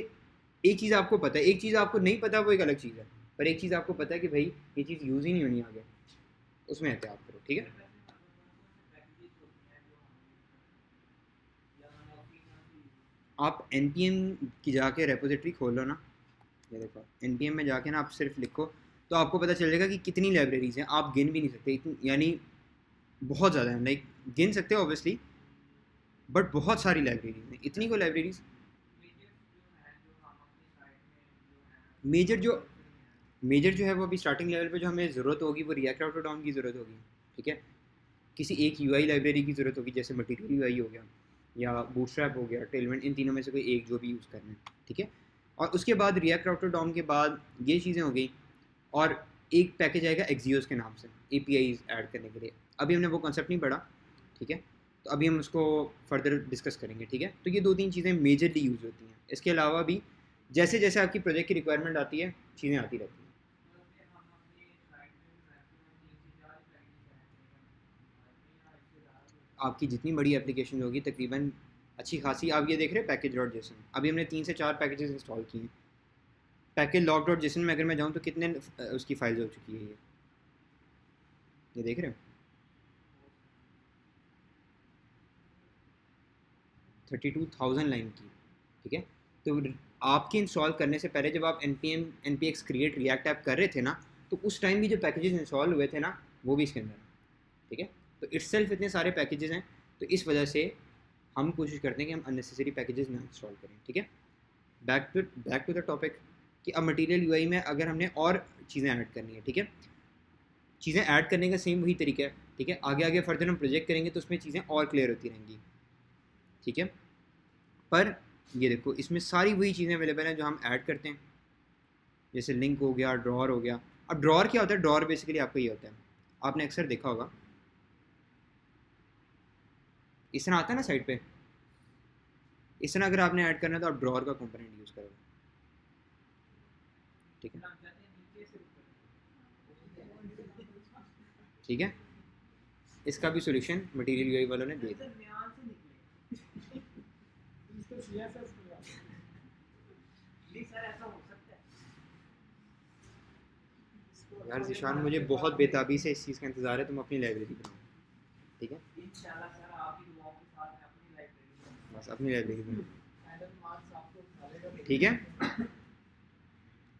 एक चीज़ आपको पता है, एक चीज़ आपको नहीं पता, वो एक अलग चीज़ है, पर एक चीज़ आपको पता है कि भाई ये चीज़ यूज़ ही नहीं होनी आगे, उसमें एहतियात करो, ठीक है। आप एन की जाके रेपोजिटरी खोलो ना, ये देखो एन में जाके ना आप सिर्फ लिखो तो आपको पता चल जाएगा कि कितनी लाइब्रेरीज हैं, आप गिन भी नहीं सकते इतनी, यानी बहुत ज़्यादा है, लाइक गिन सकते हो ऑब्वियसली, बट बहुत सारी लाइब्रेरीज हैं, इतनी को लाइब्रेरीज। मेजर जो मेजर जो है वो अभी स्टार्टिंग लेवल पे जो हमें ज़रूरत होगी वो रिएक्ट आउट डाउन की ज़रूरत होगी, ठीक है। किसी एक यूआई लाइब्रेरी की ज़रूरत होगी, जैसे मटेरियल यूआई हो गया या बूटस्ट्रैप हो गया, टेलमेंट, इन तीनों में से कोई एक जो भी यूज़ करना है, ठीक है। और उसके बाद रिएक्ट आउट डाउन के बाद ये चीज़ें हो गई, और एक पैकेज आएगा एक्जियोस के नाम से एपीआईज ऐड करने के लिए। अभी हमने वो कॉन्सेप्ट नहीं पढ़ा, ठीक है, तो अभी हम उसको फर्दर डिस्कस करेंगे, ठीक है। तो ये 2-3 चीज़ें मेजरली यूज़ होती हैं, इसके अलावा भी जैसे जैसे आपकी प्रोजेक्ट की रिक्वायरमेंट आती है चीज़ें आती रहती हैं। आपकी जितनी बड़ी एप्लीकेशन होगी तकरीबन अच्छी खासी, आप ये देख रहे हैं पैकेज डॉट जेसन, अभी हमने 3 से 4 पैकेजेस इंस्टॉल किए हैं। पैकेज लॉग डॉट जेसन में अगर मैं जाऊँ तो कितने उसकी फाइल्स हो चुकी है, ये देख रहे हो 32,000 लाइन की, ठीक है। तो आपके इंस्टॉल करने से पहले जब आप N P X create react app कर रहे थे ना, तो उस टाइम भी जो पैकेजेस इंस्टॉल हुए थे ना वो भी इसके अंदर हैं, ठीक है। तो इट्ससेल्फ इतने सारे पैकेजेस हैं, तो इस वजह से हम कोशिश करते हैं कि हम अननेसेसरी पैकेजेस ना इंस्टॉल करें, ठीक है। बैक टू द टॉपिक कि अब मटेरियल यूआई में अगर हमने और चीज़ें ऐड करनी है, ठीक है, चीज़ें ऐड करने का सेम वही तरीका है, ठीक है। आगे आगे फर्दर हम प्रोजेक्ट करेंगे तो उसमें चीज़ें और क्लियर होती रहेंगी, ठीक है। पर ये देखो इसमें सारी वही चीज़ें अवेलेबल हैं जो हम ऐड करते हैं, जैसे लिंक हो गया, ड्रॉर हो गया। अब ड्रॉर क्या होता है? ड्रॉर बेसिकली आपको ये होता है, आपने अक्सर देखा होगा इस तरह आता है ना साइड पे, इस तरह अगर आपने ऐड करना है तो आप ड्रॉर का कंपोनेंट यूज़ करोगे, ठीक है। ठीक है, इसका भी सोल्यूशन मटेरियल यूआई वालों ने दे दिया। यार जिशान, मुझे बहुत बेताबी से इस चीज़ का इंतज़ार है, तुम अपनी लाइब्रेरी बनाओ, ठीक है। बस अपनी लाइब्रेरी बनाओ, ठीक है।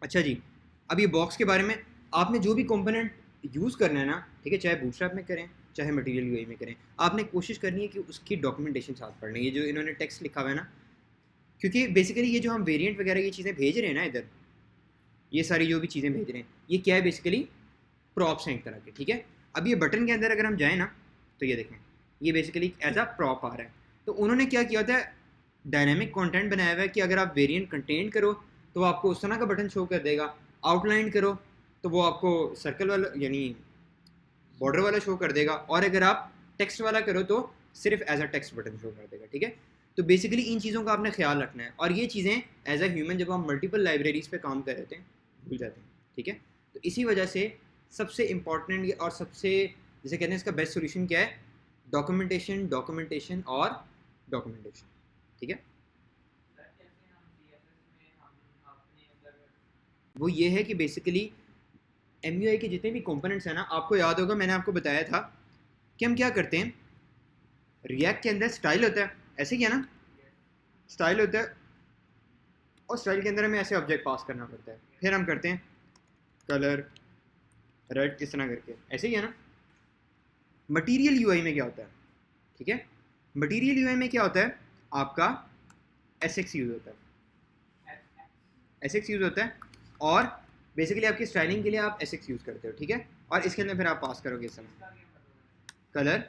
अच्छा जी, अब ये बॉक्स के बारे में आपने जो भी कंपोनेंट यूज़ करना है ना, ठीक है, चाहे बूटस्ट्रैप में करें चाहे मटेरियल यूआई में करें, आपने कोशिश करनी है कि उसकी डॉक्यूमेंटेशन साथ पढ़नी है। ये जो इन्होंने टेक्स्ट लिखा हुआ है ना, क्योंकि बेसिकली ये जो हम वेरिएंट वगैरह ये चीज़ें भेज रहे हैं ना इधर, ये सारी जो भी चीज़ें भेज रहे हैं ये क्या है? बेसिकली प्रॉप्स हैं एक तरह के, ठीक है। अब ये बटन के अंदर अगर हम जाएँ ना तो ये देखें, ये बेसिकली एज अ प्रॉप आ रहा है। तो उन्होंने क्या किया होता है, डायनेमिक कंटेंट बनाया हुआ है कि अगर आप वेरिएंट कंटेन करो तो वो आपको उस तरह का बटन शो कर देगा, आउटलाइन करो तो वो आपको सर्कल वाला यानी बॉर्डर वाला शो कर देगा, और अगर आप टेक्स्ट वाला करो तो सिर्फ as a text button show कर देगा, ठीक है। तो बेसिकली इन चीज़ों का आपने ख्याल रखना है, और ये चीज़ें एज अ ह्यूमन जब हम मल्टीपल लाइब्रेरीज पे काम कर रहे थे भूल जाते हैं, ठीक है। तो इसी वजह से सबसे इम्पॉर्टेंट और सबसे जैसे कहते हैं इसका बेस्ट सोल्यूशन क्या है? डॉक्यूमेंटेशन, डॉक्यूमेंटेशन और डॉक्यूमेंटेशन, ठीक है। वो ये है कि बेसिकली एम के जितने भी कंपोनेंट्स हैं ना, आपको याद होगा मैंने आपको बताया था कि हम क्या करते हैं, रिएक्ट के अंदर स्टाइल होता है, ऐसे किया ना, स्टाइल होता है, और स्टाइल के अंदर हमें ऐसे ऑब्जेक्ट पास करना पड़ता है, फिर हम करते हैं कलर रेड इस तरह करके, ऐसे ही है ना। मटेरियल यूआई में क्या होता है, ठीक है, मटेरियल यूआई में क्या होता है, आपका एसएक्स यूज़ होता है, एसएक्स यूज़ होता है, और बेसिकली आपकी स्टाइलिंग के लिए आप एसएक्स यूज़ करते हो, ठीक है। और इसके अंदर फिर आप पास करोगे इस समय कलर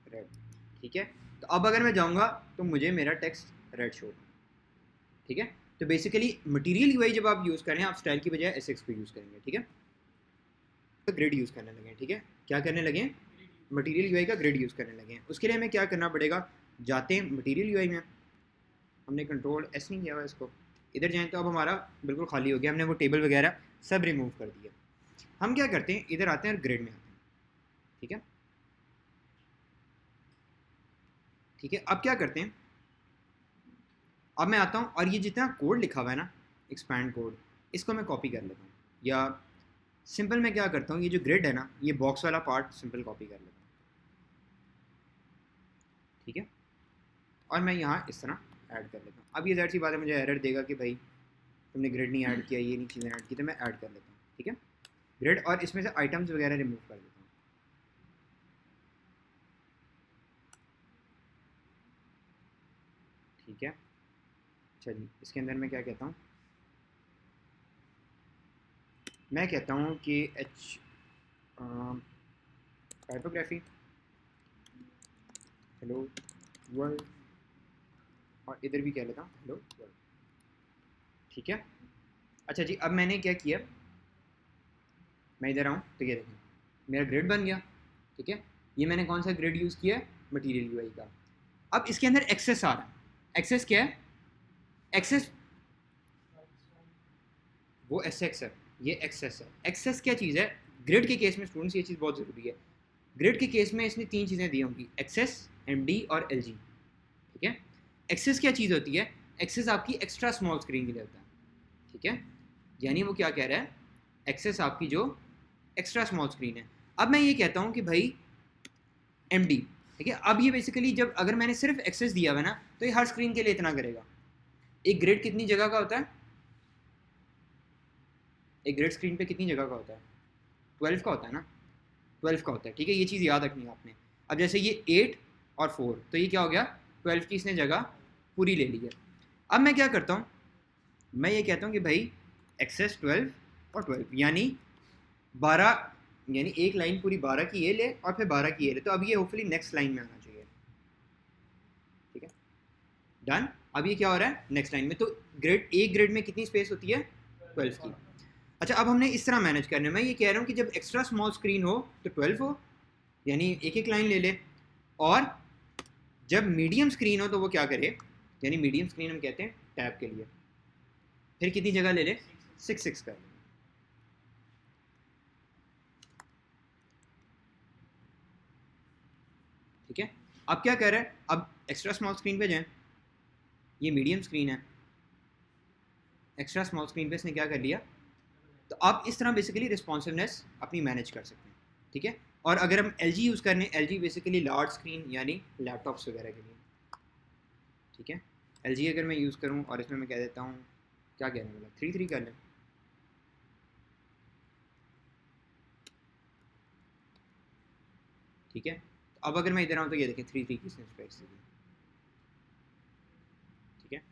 रेड, ठीक है। तो अब अगर मैं जाऊँगा तो मुझे मेरा टेक्स्ट रेड शो, ठीक है। तो बेसिकली मटेरियल यूआई जब आप यूज़ करें, आप स्टाइल की बजाय एसएक्स को यूज़ करेंगे, ठीक है। तो ग्रिड यूज़ करने लगे, ठीक है। क्या करने लगे? मटेरियल यूआई का ग्रिड यूज़ करने लगे। उसके लिए हमें क्या करना पड़ेगा, जाते हैं मटेरियल यूआई में, हमने कंट्रोल एस नहीं किया हुआ इसको, इधर जाएँ तो अब हमारा बिल्कुल खाली हो गया, हमने वो टेबल वगैरह सब रिमूव कर दिया। हम क्या करते हैं, इधर आते हैं और ग्रिड में आते हैं, ठीक है। ठीक है, अब क्या करते हैं, अब मैं आता हूँ और ये जितना कोड लिखा हुआ है ना, एक्सपैंड कोड, इसको मैं कॉपी कर लेता हूँ, या सिंपल मैं क्या करता हूँ, ये जो ग्रिड है ना, ये बॉक्स वाला पार्ट सिंपल कॉपी कर लेता हूँ, ठीक है। और मैं यहाँ इस तरह ऐड कर लेता हूँ। अब ये ज़ाहिर सी बात है मुझे एरर देगा कि भाई तुमने ग्रिड नहीं ऐड किया, ये नहीं चीज़ें ऐड की, तो मैं ऐड कर लेता हूँ, ठीक है, ग्रिड, और इसमें से आइटम्स वगैरह रिमूव कर देता हूँ, ठीक है। अच्छा जी, इसके अंदर मैं क्या कहता हूँ, मैं कहता हूँ कि एच टाइपोग्राफी हेलो वर्ल्ड, और इधर भी कह लेता हूँ हेलो वर्ल्ड, ठीक है। अच्छा जी, अब मैंने क्या किया, मैं इधर आऊँ तो ये देखें मेरा ग्रिड बन गया, ठीक है। ये मैंने कौन सा ग्रिड यूज़ किया है, मटेरियल यूआई का। अब इसके अंदर एक्सेस आ रहा है, एक्सेस क्या है, एक्सेस वो एसएक्स है, ये एक्सेस है। एक्सेस क्या चीज़ है, ग्रिड के केस में स्टूडेंट्स ये चीज़ बहुत ज़रूरी है, ग्रिड के केस में इसने तीन चीज़ें दी होंगी, एक्सेस, एमडी और एलजी, ठीक है। एक्सेस क्या चीज़ होती है, एक्सेस आपकी एक्स्ट्रा स्मॉल स्क्रीन के लिए होता है, ठीक है। यानी वो क्या कह रहा है, एक्सेस आपकी जो एक्स्ट्रा स्मॉल स्क्रीन है। अब मैं ये कहता हूँ कि भाई एमडी, ठीक है। अब ये बेसिकली जब अगर मैंने सिर्फ एक्सेस दिया हुआ ना, तो ये हर स्क्रीन के लिए इतना करेगा। एक ग्रिड कितनी जगह का होता है, एक ग्रिड स्क्रीन पे कितनी जगह का होता है, 12 का होता है ना, 12 का होता है, ठीक है। ये चीज़ याद रखनी है आपने। अब जैसे ये 8 और 4, तो ये क्या हो गया, 12 की इसने जगह पूरी ले ली है। अब मैं क्या करता हूँ, मैं ये कहता हूँ कि भाई एक्सेस 12 और 12, यानी 12 यानी एक लाइन पूरी 12 की ये ले और फिर 12 की ये ले, तो अब ये होपफुली नेक्स्ट लाइन में आना चाहिए। ठीक है, डन। अब ये क्या हो रहा है नेक्स्ट लाइन में, तो एक ग्रिड में कितनी स्पेस होती है 12 की। अच्छा, अब हमने इस तरह मैनेज करना है। मैं ये कह रहा हूँ कि जब एक्स्ट्रा स्मॉल स्क्रीन हो तो 12 हो, यानी एक एक लाइन ले ले, और जब मीडियम स्क्रीन हो तो वो क्या करे, यानी मीडियम स्क्रीन हम कहते हैं टैब के लिए, फिर कितनी जगह ले ले, 6 कर ले। ठीक है, अब क्या कर रहा है, अब एक्स्ट्रा स्मॉल स्क्रीन पे जाएं, ये मीडियम स्क्रीन है, एक्स्ट्रा स्मॉल स्क्रीन पे इसने क्या कर लिया, तो आप इस तरह बेसिकली रिस्पॉन्सिवनेस अपनी मैनेज कर सकते हैं। ठीक है, और अगर हम एल यूज़ करने, एल बेसिकली लार्ज स्क्रीन यानी लैपटॉप्स वगैरह के लिए। ठीक है, एल अगर मैं यूज़ करूँ और इसमें मैं कह देता हूँ, क्या कहने वाला, 3 कर लें। ठीक है, तो अब अगर मैं इधर आऊँ तो ये देखें 3 की स्पेक्स दी। ठीक है,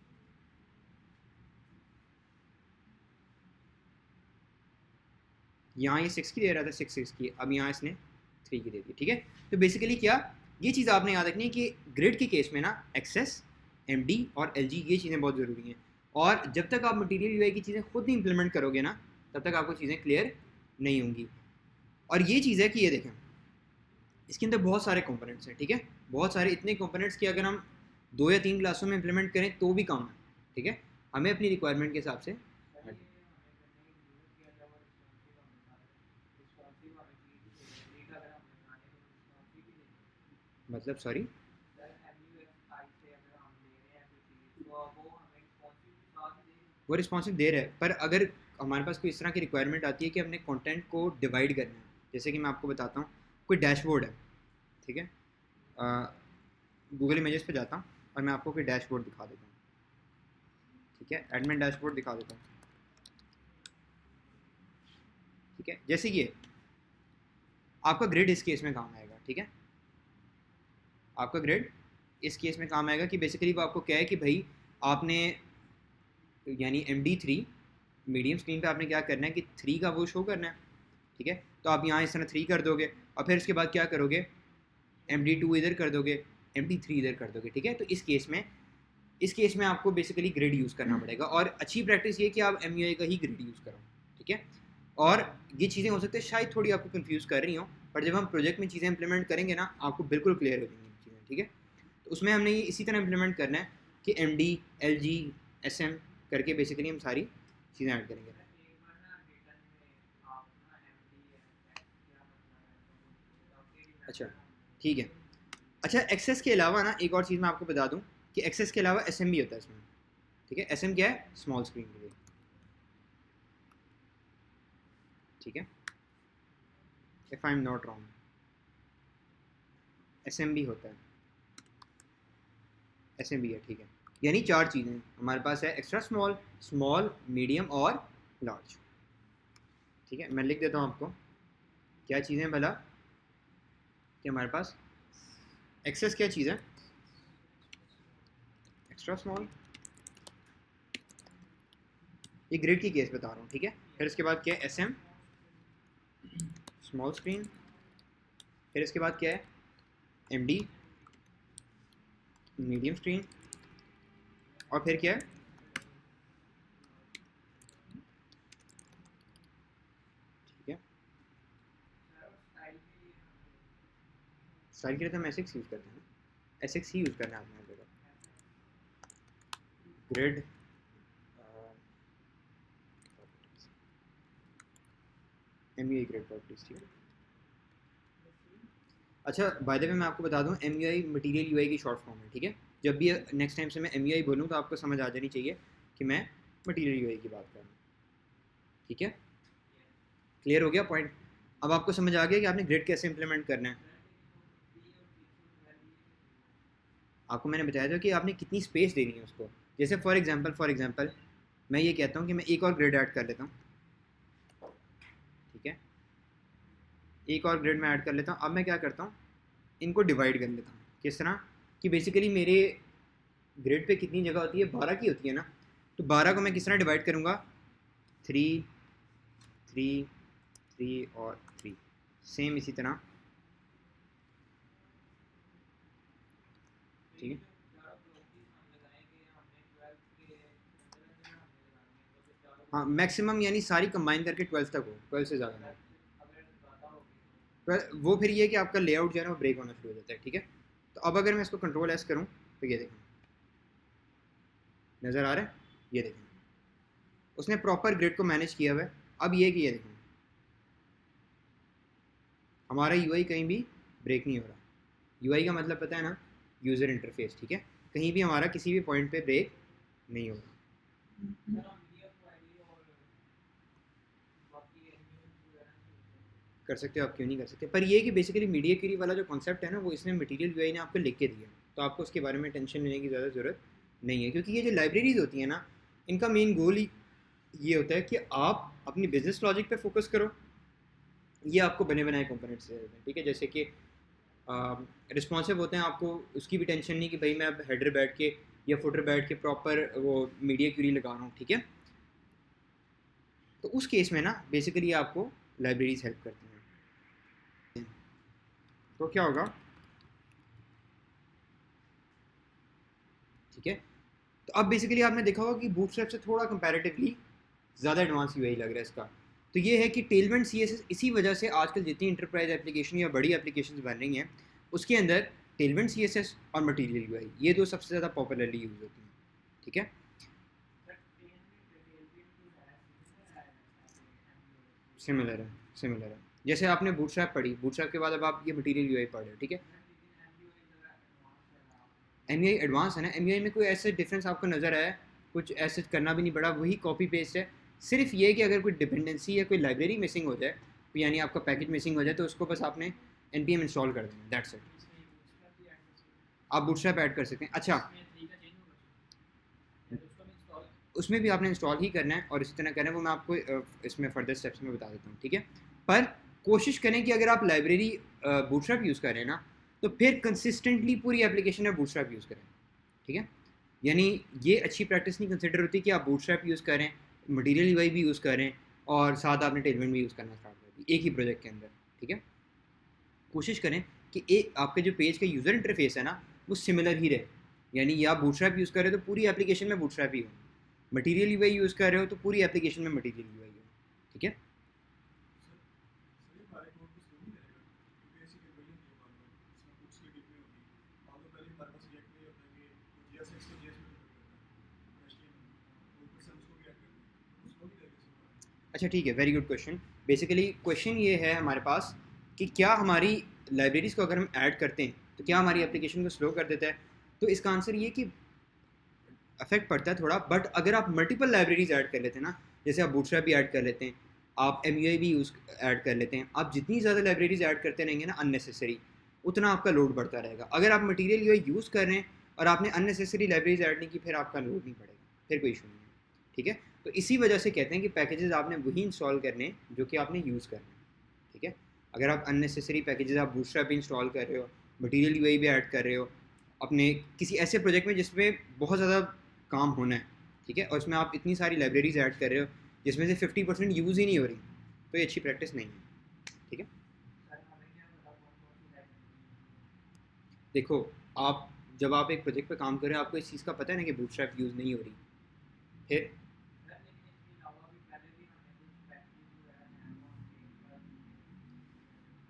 यहाँ ये 6 की दे रहा था, 6 की, अब यहाँ इसने 3 की दे दी। ठीक है, तो बेसिकली क्या, ये चीज़ आपने याद रखनी है कि ग्रिड के केस में ना एक्सेस, एमडी और एलजी ये चीज़ें बहुत ज़रूरी हैं, और जब तक आप मटीरियल यूआई की चीज़ें खुद नहीं इंप्लीमेंट करोगे ना, तब तक आपको चीज़ें क्लियर नहीं होंगी। और ये चीज़ है कि ये देखें, इसके अंदर बहुत सारे कंपोनेंट्स हैं। ठीक है, बहुत सारे इतने कंपोनेंट्स कि अगर हम 2 या 3 क्लासों में इंप्लीमेंट करें तो भी कम है। ठीक है, हमें अपनी रिक्वायरमेंट के हिसाब से, मतलब सॉरी, वो रिस्पॉन्सिव दे रहा है, पर अगर हमारे पास कोई इस तरह की रिक्वायरमेंट आती है कि हमने कंटेंट को डिवाइड करना है, जैसे कि मैं आपको बताता हूँ, कोई डैशबोर्ड है। ठीक है, गूगल इमेजेस पे जाता हूँ और मैं आपको कोई डैशबोर्ड दिखा देता हूँ। ठीक है, एडमिन डैशबोर्ड दिखा देता हूँ। ठीक है, जैसे ये आपका ग्रिड इस केस में काम आएगा। ठीक है, आपका ग्रिड इस केस में काम आएगा कि बेसिकली वो आपको क्या है कि भाई आपने, यानी MD3 मीडियम स्क्रीन पे आपने क्या करना है कि 3 का वो शो करना है। ठीक है, तो आप यहाँ इस तरह 3 कर दोगे और फिर उसके बाद क्या करोगे, MD2 इधर कर दोगे, MD3 इधर कर दोगे। ठीक है, तो इस केस में आपको बेसिकली ग्रिड यूज़ करना पड़ेगा, और अच्छी प्रैक्टिस ये कि आप MUI का ही ग्रिड यूज़ करो। ठीक है, और ये चीज़ें हो सकती है शायद थोड़ी आपको कंफ्यूज कर रही हो, पर जब हम प्रोजेक्ट में चीज़ें इंप्लीमेंट करेंगे ना, आपको बिल्कुल क्लियर हो जाएंगी चीज़ें। ठीक है, तो उसमें हमने ये इसी तरह इंप्लीमेंट करना है कि MD, LG, SM करके बेसिकली हम सारी चीज़ें ऐड करेंगे। अच्छा, ठीक है। अच्छा, एक्सेस के अलावा ना एक और चीज़ मैं आपको बता दूं कि एक्सेस के अलावा SM भी होता है इसमें। ठीक है, SM क्या है, स्मॉल स्क्रीन के लिए। ठीक है, if I am not wrong, SM भी होता है, SM भी है। ठीक है, यानी 4 चीज़ें हमारे पास है, एक्स्ट्रा स्मॉल, स्मॉल, मीडियम और लार्ज। ठीक है, मैं लिख देता हूँ आपको क्या चीज़ें भला, कि हमारे पास एक्सेस क्या चीज़ है, एक्स्ट्रा स्मॉल, ये ग्रिड की केस बता रहा हूँ। ठीक है, फिर इसके बाद क्या है, SM स्मॉल स्क्रीन, फिर इसके बाद क्या है, MD मीडियम स्क्रीन, और फिर क्या है, ठीक है, स्टाइल के लिए तो हम SX यूज़ करते हैं ना, SX ही यूज़ करना है आपने ग्रिड MUI ग्रिड प्रॉपर्टीज। ठीक है, अच्छा बाय द वे मैं आपको बता दूं, MUI मटेरियल UI की शॉर्ट फॉर्म है। ठीक है, जब भी नेक्स्ट टाइम से मैं MUI बोलूँ तो आपको समझ आ जानी चाहिए कि मैं मटेरियल UI की बात कर रहा हूँ। ठीक है, क्लियर हो गया पॉइंट, अब आपको समझ आ गया कि आपने ग्रिड कैसे इंप्लीमेंट करना है। आपको मैंने बताया था कि आपने कितनी स्पेस देनी है उसको। जैसे फॉर एग्जांपल मैं ये कहता हूँ कि मैं एक और ग्रिड ऐड कर लेता हूँ। ठीक है, एक और ग्रिड में ऐड कर लेता हूँ। अब मैं क्या करता हूँ, इनको डिवाइड कर लेता हूँ। किस तरह कि बेसिकली मेरे ग्रिड पे कितनी जगह होती है, 12 की होती है ना, तो 12 को मैं किस तरह डिवाइड करूँगा, 3 3 3 3 और 3 सेम इसी तरह, ठीक है। हाँ मैक्सिमम यानी सारी कंबाइन करके 12 तक हो, 12 से ज़्यादा नहीं। वो फिर ये कि आपका लेआउट जो है ना वो ब्रेक होना शुरू हो जाता है, ठीक है। तो अब अगर मैं इसको कंट्रोल एस करूँ तो ये देखें, नज़र आ रहा है, ये देखें उसने प्रॉपर ग्रिड को मैनेज किया हुआ है। अब ये कि ये देखें हमारा यूआई कहीं भी ब्रेक नहीं हो रहा। यूआई का मतलब पता है ना, यूज़र इंटरफेस, ठीक है। कहीं भी हमारा किसी भी पॉइंट पे ब्रेक नहीं हो रहा। कर सकते हो आप, क्यों नहीं कर सकते, पर ये कि बेसिकली मीडिया क्यूरी वाला जो कॉन्सेप्ट है ना वो इसने मटेरियल यूआई ने आपको लिख के दिया, तो आपको उसके बारे में टेंशन लेने की ज़्यादा ज़रूरत नहीं है, क्योंकि ये जो लाइब्रेरीज होती हैं ना इनका मेन गोल ही ये होता है कि आप अपनी बिजनेस लॉजिक पे फोकस करो। ये आपको बने बनाए कंपोनेंट्स दे देते हैं, ठीक है। जैसे कि रिस्पॉन्सिव होते हैं, आपको उसकी भी टेंशन नहीं कि भाई मैं अब हेडर बैठ के या फुटर बैठ के प्रॉपर वो मीडिया क्यूरी लगा रहा हूँ, ठीक है। तो उस केस में ना बेसिकली आपको लाइब्रेरीज हेल्प करती हैं। तो क्या होगा, ठीक है। तो अब बेसिकली आपने देखा होगा कि बूटस्ट्रैप से थोड़ा कंपैरेटिवली ज़्यादा एडवांस यूआई लग रहा है इसका। तो ये है कि टेलमेंट सीएसएस इसी वजह से आजकल जितनी इंटरप्राइज एप्लीकेशन या बड़ी एप्लीकेशन बन रही हैं उसके अंदर टेलमेंट सीएसएस और मटेरियल यूआई ये दो सबसे ज़्यादा पॉपुलरली यूज़ होती हैं, ठीक है। सिमिलर है, सिमिलर है। जैसे आपने बूटस्ट्रैप पढ़ी, बूटस्ट्रैप के बाद अब आप ये मटेरियल यूआई पढ़ रहे हो, ठीक है। एम एडवांस है ना, एम में कोई ऐसा डिफरेंस आपको नज़र आया, कुछ ऐसे करना भी नहीं पड़ा, वही कॉपी पेस्ट है। सिर्फ ये कि अगर कोई डिपेंडेंसी या कोई लाइब्रेरी मिसिंग हो जाए, तो यानी आपका पैकेज मिसिंग हो जाए, तो उसको बस आपने npm इंस्टॉल कर देना, दैट्स इट। आप बूटस्ट्रैप ऐड कर सकते हैं। अच्छा, उसमें भी आपने इंस्टॉल ही करना है और इसी तरह करना है, वो मैं आपको इसमें फर्दर स्टेप्स में बता देता हूँ, ठीक है। पर कोशिश करें कि अगर आप लाइब्रेरी बूटस्ट्रैप यूज़ कर रहे हैं ना तो फिर कंसिस्टेंटली पूरी एप्लीकेशन में बूटस्ट्रैप यूज़ करें, ठीक है। यानी ये अच्छी प्रैक्टिस नहीं कंसिडर होती कि आप बूटस्ट्रैप यूज़ करें, मटेरियल यूआई भी यूज़ करें और साथ आपने टेलमेंट भी यूज़ करना स्टार्ट कर दी एक ही प्रोजेक्ट के अंदर, ठीक है। कोशिश करें कि एक आपके जो पेज का यूज़र इंटरफेस है ना वो सिमिलर ही रहे, यानी या बूटस्ट्रैप यूज़ कर रहे हो तो पूरी एप्लीकेशन में बूटस्ट्रैप ही हो, मटेरियल यूआई यूज़ कर रहे हो तो पूरी एप्लीकेशन में मटेरियल यूआई हो, ठीक है। अच्छा ठीक है, very good question. Basically question ये है हमारे पास कि क्या हमारी लाइब्रेरीज़ को अगर हम ऐड करते हैं तो क्या हमारी एप्लीकेशन को स्लो कर देता है। तो इसका आंसर ये कि अफेक्ट पड़ता है थोड़ा, बट अगर आप मल्टीपल लाइब्रेरीज ऐड कर लेते हैं ना, जैसे आप बूटस्ट्रैप भी ऐड कर लेते हैं, आप एम भी यूज़ ऐड कर लेते हैं, आप जितनी ज़्यादा लाइब्रेरीज ऐड करते रहेंगे ना अननेसेसरी, उतना आपका लोड बढ़ता रहेगा। अगर आप मटीरियल यूज़ कर रहे हैं और आपने अननेसेसरी लाइब्रेरीज ऐड नहीं की, फिर आपका लोड नहीं पड़ेगा, फिर कोई इशू नहीं है, ठीक है। तो इसी वजह से कहते हैं कि पैकेजेस आपने वही इंस्टॉल करने हैं जो कि आपने यूज़ करने हैं, ठीक है। अगर आप अननेसेसरी पैकेजेस आप बूटस्ट्रैप भी इंस्टॉल कर रहे हो, मटीरियल भी ऐड कर रहे हो अपने किसी ऐसे प्रोजेक्ट में जिसमें बहुत ज़्यादा काम होना है, ठीक है, और उसमें आप इतनी सारी लाइब्रेरीज ऐड कर रहे हो जिसमें से 50% यूज़ ही नहीं हो रही, तो ये अच्छी प्रैक्टिस नहीं है, ठीक है। देखो, आप जब आप एक प्रोजेक्ट पे काम कर रहे हो आपको इस चीज़ का पता है ना कि बूटस्ट्रैप यूज़ नहीं हो रही, फिर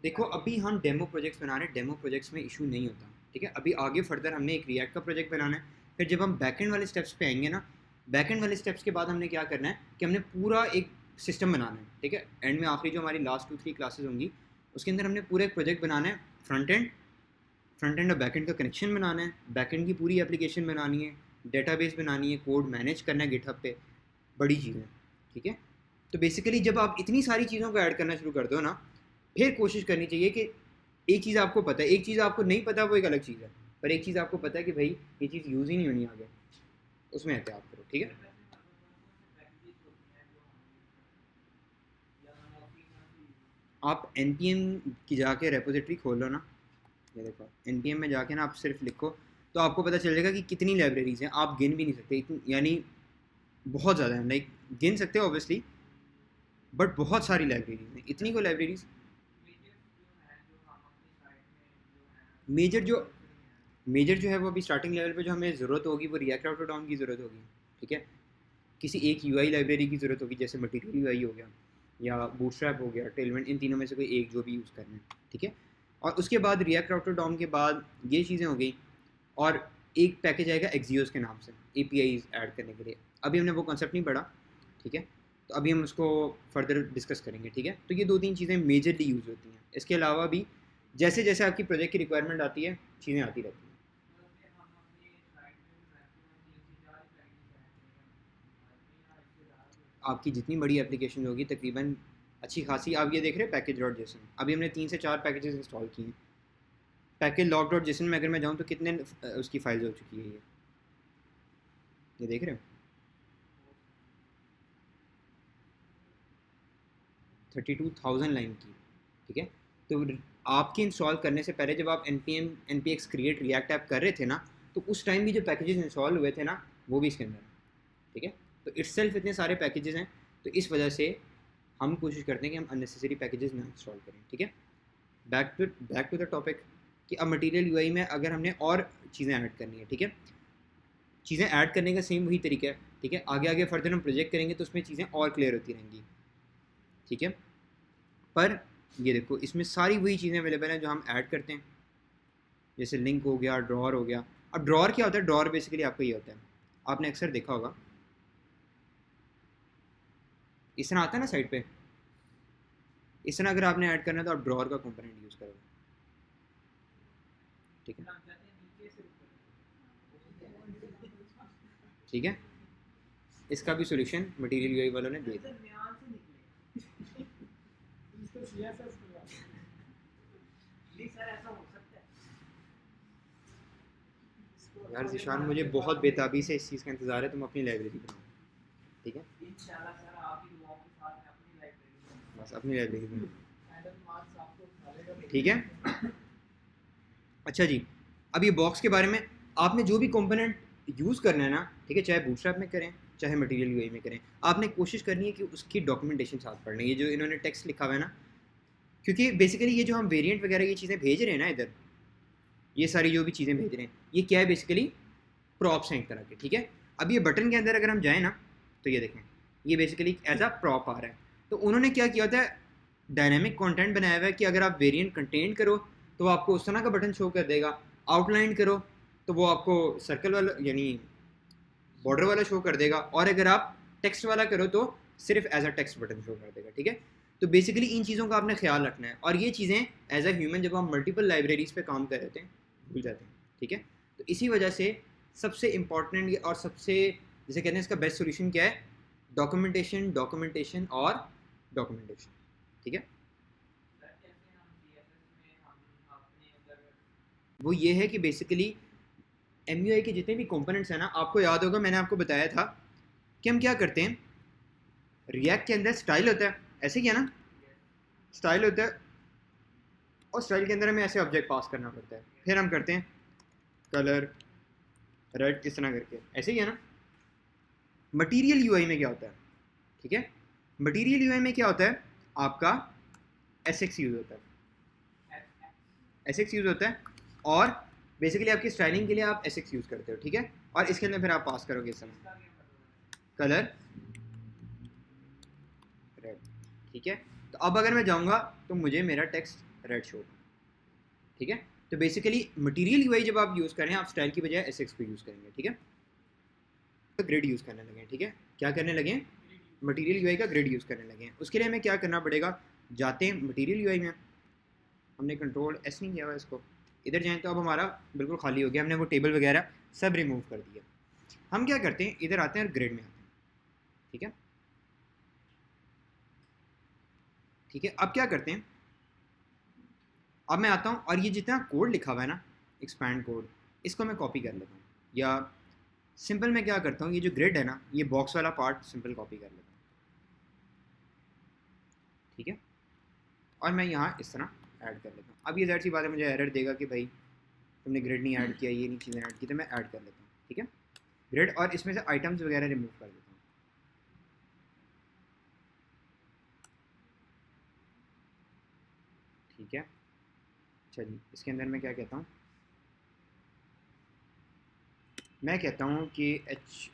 देखो अभी हम डेमो प्रोजेक्ट्स बना रहे हैं, डेमो प्रोजेक्ट्स में इशू नहीं होता, ठीक है। अभी आगे फर्दर हमने एक रिएक्ट का प्रोजेक्ट बनाना है, फिर जब हम बैकएंड वाले स्टेप्स पे आएंगे ना, बैकएंड वाले स्टेप्स के बाद हमने क्या करना है कि हमने पूरा एक सिस्टम बनाना है, ठीक है। एंड में आखिरी जो हमारी लास्ट 2-3 क्लासेज होंगी उसके अंदर हमने पूरा एक प्रोजेक्ट बनाना है, फ्रंट एंड और बैक एंड का कनेक्शन बनाना है, बैक एंड की पूरी एप्लीकेशन बनानी है, डेटाबेस बनानी है, कोड मैनेज करना है गिटहब पे, बड़ी चीज़ें, ठीक है। तो बेसिकली जब आप इतनी सारी चीज़ों को ऐड करना शुरू कर दो ना, फिर कोशिश करनी चाहिए कि एक चीज़ आपको पता है, एक चीज़ आपको नहीं पता, वो एक अलग चीज़ है, पर एक चीज़ आपको पता है कि भाई ये चीज़ यूज़ ही नहीं होनी आगे, उसमें एहतियात करो, ठीक है। आप एन की जाके रेपोजिटरी खोलो ना, ये देखो एन में जाके ना आप सिर्फ लिखो तो आपको पता चल जाएगा कि कितनी लाइब्रेरीज हैं, आप गिन भी नहीं सकते, यानी बहुत ज़्यादा है, लाइक गिन सकते हो ऑब्वियसली बट बहुत सारी लाइब्रेरीज हैं, इतनी को लाइब्रेरीज। मेजर जो मेजर जो है वो अभी स्टार्टिंग लेवल पे जो हमें ज़रूरत होगी वो रिएक्ट आउट डाउन की ज़रूरत होगी, ठीक है। किसी एक यूआई लाइब्रेरी की ज़रूरत होगी, जैसे मटेरियल यूआई हो गया या बूटस्ट्रैप हो गया, टेलमेंट, इन तीनों में से कोई एक जो भी यूज़ करना है, ठीक है। और उसके बाद रिएक्ट आउट डाउन के बाद ये चीज़ें हो गई, और एक पैकेज आएगा एक्सियोस के नाम से एपीआईज ऐड करने के लिए। अभी हमने वो कॉन्सेप्ट नहीं पढ़ा, ठीक है, तो अभी हम उसको फर्दर डिस्कस करेंगे, ठीक है। तो ये दो तीन चीज़ें मेजरली यूज़ होती हैं। इसके अलावा भी जैसे जैसे आपकी प्रोजेक्ट की रिक्वायरमेंट आती है चीज़ें आती रहती हैं। आपकी जितनी बड़ी एप्लीकेशन होगी तकरीबन अच्छी खासी, आप ये देख रहे हैं पैकेज डॉट जेसन, अभी हमने 3 से 4 पैकेजेस इंस्टॉल किए हैं। पैकेज लॉग डॉट जेसन में अगर मैं जाऊँ तो कितने उसकी फाइल्स हो चुकी है, ये देख रहे हो, 32,000 लाइन की, ठीक है। तो आपके इंस्टॉल करने से पहले जब आप N P X create react app कर रहे थे ना, तो उस टाइम भी जो पैकेजेस इंस्टॉल हुए थे ना वो भी इसके अंदर है, ठीक है। तो इट्सेल्फ इतने सारे पैकेजेस हैं, तो इस वजह से हम कोशिश करते हैं कि हम अननेसेसरी पैकेजेस ना इंस्टॉल करें, ठीक है। बैक टू द टॉपिक कि अब मटेरियल यूआई में अगर हमने और चीज़ें ऐड करनी है, ठीक है, चीज़ें ऐड करने का सेम वही तरीका है, ठीक है। आगे आगे फर्दर हम प्रोजेक्ट करेंगे तो उसमें चीज़ें और क्लियर होती रहेंगी, ठीक है। पर ये देखो इसमें सारी वही चीज़ें अवेलेबल हैं जो हम ऐड करते हैं, जैसे लिंक हो गया, ड्रॉर हो गया। अब ड्रॉर क्या होता है? ड्रॉर बेसिकली आपको ये होता है, आपने अक्सर देखा होगा इस तरह आता है ना साइड पे, इस तरह अगर आपने ऐड करना है तो आप ड्रॉर का कंपोनेंट यूज़ करोगे, ठीक है, ठीक है। इसका भी सोल्यूशन मटेरियल यूआई वालों ने दे दिया। यार जिशान, मुझे बहुत बेताबी से इस चीज़ का इंतज़ार है, तुम अपनी लाइब्रेरी बनाओ, ठीक है, बस अपनी लाइब्रेरी बनाओ, ठीक है। अच्छा जी, अब ये बॉक्स के बारे में, आपने जो भी कंपोनेंट यूज़ करना है ना, ठीक है, चाहे बूटस्ट्रैप में करें चाहे मटेरियल यूआई में करें, आपने कोशिश करनी है कि उसकी डॉक्यूमेंटेशन साथ पढ़नी है। ये जो इन्होंने टेक्स्ट लिखा हुआ है ना, क्योंकि बेसिकली ये जो हम वेरिएंट वगैरह ये चीज़ें भेज रहे हैं ना इधर, ये सारी जो भी चीज़ें भेज रहे हैं ये क्या है? बेसिकली प्रॉप्स हैं एक तरह के, ठीक है। अब ये बटन के अंदर अगर हम जाएँ ना तो ये देखें, ये बेसिकली एज अ प्रॉप आ रहा है। तो उन्होंने क्या किया होता है, डायनेमिक कंटेंट बनाया हुआ है कि अगर आप वेरिएंट कंटेंट करो तो वो आपको उस तरह का बटन शो कर देगा, आउटलाइन करो तो वो आपको सर्कल वाला यानी बॉर्डर वाला शो कर देगा, और अगर आप टेक्स्ट वाला करो तो सिर्फ as a text button show कर देगा, ठीक है। तो बेसिकली इन चीज़ों का आपने ख्याल रखना है, और ये चीज़ें एज अ ह्यूमन जब हम मल्टीपल लाइब्रेरीज पे काम कर रहे हैं भूल जाते हैं, ठीक है। तो इसी वजह से सबसे इम्पॉर्टेंट और सबसे, जैसे कहते हैं, इसका बेस्ट सोल्यूशन क्या है? डॉक्यूमेंटेशन, डॉक्यूमेंटेशन और डॉक्यूमेंटेशन, ठीक है। वो ये है कि बेसिकली एम के जितने भी कंपोनेंट्स हैं ना, आपको याद होगा मैंने आपको बताया था कि हम क्या करते हैं, रिएक्ट के अंदर स्टाइल होता है, ऐसे किया ना, स्टाइल होता है, और स्टाइल के अंदर हमें ऐसे ऑब्जेक्ट पास करना पड़ता है, फिर हम करते हैं कलर रेड इस तरह करके, ऐसे ही है ना। मटेरियल यूआई में क्या होता है, ठीक है, मटेरियल यूआई में क्या होता है, आपका एस एक्स यूज़ होता है, एस एक्स यूज़ होता है, और बेसिकली आपकी स्टाइलिंग के लिए आप एस एक्स यूज़ करते हो, ठीक है। और इसके अंदर फिर आप पास करोगे इस तरह कलर रेड, ठीक है। तो अब अगर मैं जाऊँगा तो मुझे मेरा टेक्स्ट रेड शो होगा, ठीक है। तो बेसिकली मटेरियल यूआई जब आप यूज़ करें, आप स्टाइल की बजाय एस एक्स को यूज़ करेंगे, ठीक है। तो ग्रिड यूज़ करने लगे, ठीक है, क्या करने लगे? मटेरियल यूआई का ग्रिड यूज़ करने लगे हैं। उसके लिए हमें क्या करना पड़ेगा, जाते हैं मटेरियल यूआई में, हमने कंट्रोल एस नहीं किया हुआ इसको, इधर जाएँ तो अब हमारा बिल्कुल खाली हो गया, हमने वो टेबल वगैरह सब रिमूव कर दिया। हम क्या करते हैं, इधर आते हैं और ग्रिड में आते हैं, ठीक है, ठीक है। अब क्या करते हैं, अब मैं आता हूँ और ये जितना कोड लिखा हुआ है ना, एक्सपैंड कोड, इसको मैं कॉपी कर लेता हूँ, या सिंपल मैं क्या करता हूँ, ये जो ग्रिड है ना, ये बॉक्स वाला पार्ट सिंपल कॉपी कर लेता हूँ, ठीक है, और मैं यहाँ इस तरह ऐड कर लेता हूँ। अब ये ज़ाहिर सी बात है मुझे एरर देगा कि भाई तुमने ग्रिड नहीं ऐड किया, ये नहीं चीज़ें ऐड की, तो मैं ऐड कर लेता हूँ, ठीक है, ग्रिड, और इसमें से आइटम्स वगैरह रिमूव कर देता हूँ। ठीक है। चलिए इसके अंदर मैं क्या कहता हूँ, मैं कहता हूँ कि एच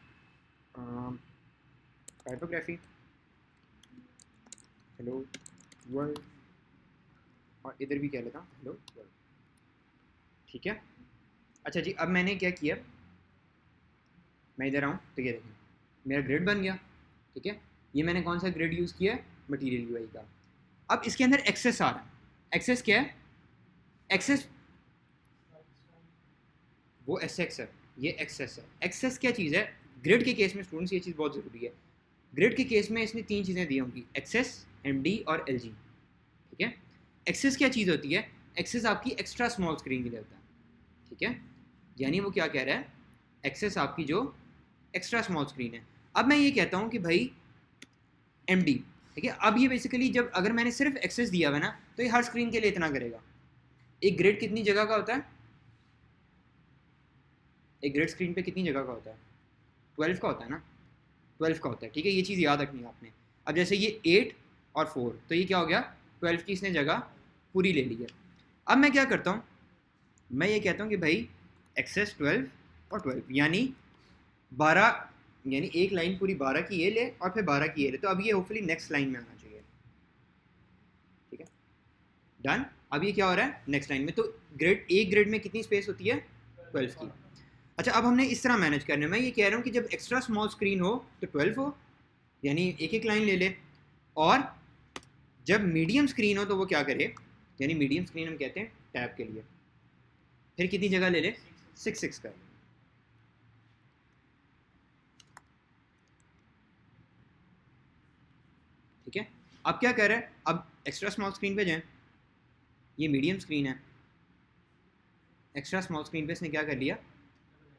टाइपोग्राफी हेलो वर्ल्ड, और इधर भी कह लेता हूँ हेलो वर्ल्ड। ठीक है। अच्छा जी, अब मैंने क्या किया, मैं इधर आऊँ तो ये देखें मेरा ग्रिड बन गया। ठीक है, ये मैंने कौन सा ग्रिड यूज़ किया है, मटीरियल यूआई का। अब इसके अंदर एक्सेस आ रहा है। एक्सेस क्या है, एक्सेस वो एस है, ये एक्सेस है। एक्सेस क्या चीज़ है, ग्रिड के केस में स्टूडेंट्स ये चीज़ बहुत ज़रूरी है। ग्रिड के केस में इसने 3 चीज़ें दी होंगी, एक्सेस, एमडी और एलजी। ठीक है। एक्सेस क्या चीज़ होती है, एक्सेस आपकी एक्स्ट्रा स्मॉल स्क्रीन के लिए होता है। ठीक है, यानी वो क्या कह रहा है, एक्सेस आपकी जो एक्स्ट्रा स्मॉल स्क्रीन है। अब मैं ये कहता हूँ कि भाई एमडी, ठीक है, अब ये बेसिकली जब अगर मैंने सिर्फ एक्सेस दिया हुआ ना तो ये हर स्क्रीन के लिए इतना करेगा। एक ग्रिड कितनी जगह का होता है, एक ग्रिड स्क्रीन पे कितनी जगह का होता है, 12 का होता है ना, 12 का होता है। ठीक है, ये चीज़ याद रखनी है आपने। अब जैसे ये 8 और 4, तो ये क्या हो गया, 12 की इसने जगह पूरी ले ली है। अब मैं क्या करता हूँ, मैं ये कहता हूँ कि भाई एक्सेस 12 और 12 यानी 12, यानी एक लाइन पूरी 12 की ये ले और फिर 12 की ये ले, तो अब ये होपफुली नेक्स्ट लाइन में आना चाहिए। ठीक है, डन। अब ये क्या हो रहा है, नेक्स्ट लाइन में। तो ग्रिड, एक ग्रिड में कितनी स्पेस होती है, 12 की। अच्छा, अब हमने इस तरह मैनेज करना है। मैं ये कह रहा हूँ कि जब एक्स्ट्रा स्मॉल स्क्रीन हो तो 12 हो, यानी एक एक लाइन ले ले, और जब मीडियम स्क्रीन हो तो वो क्या करे, यानी मीडियम स्क्रीन हम कहते हैं टैब के लिए, फिर कितनी जगह ले ले, 6 कर। ठीक है, अब क्या कर रहा है, अब एक्स्ट्रा स्मॉल स्क्रीन पे जाएं, ये मीडियम स्क्रीन है, एक्स्ट्रा स्मॉल स्क्रीन पे इसने क्या कर लिया।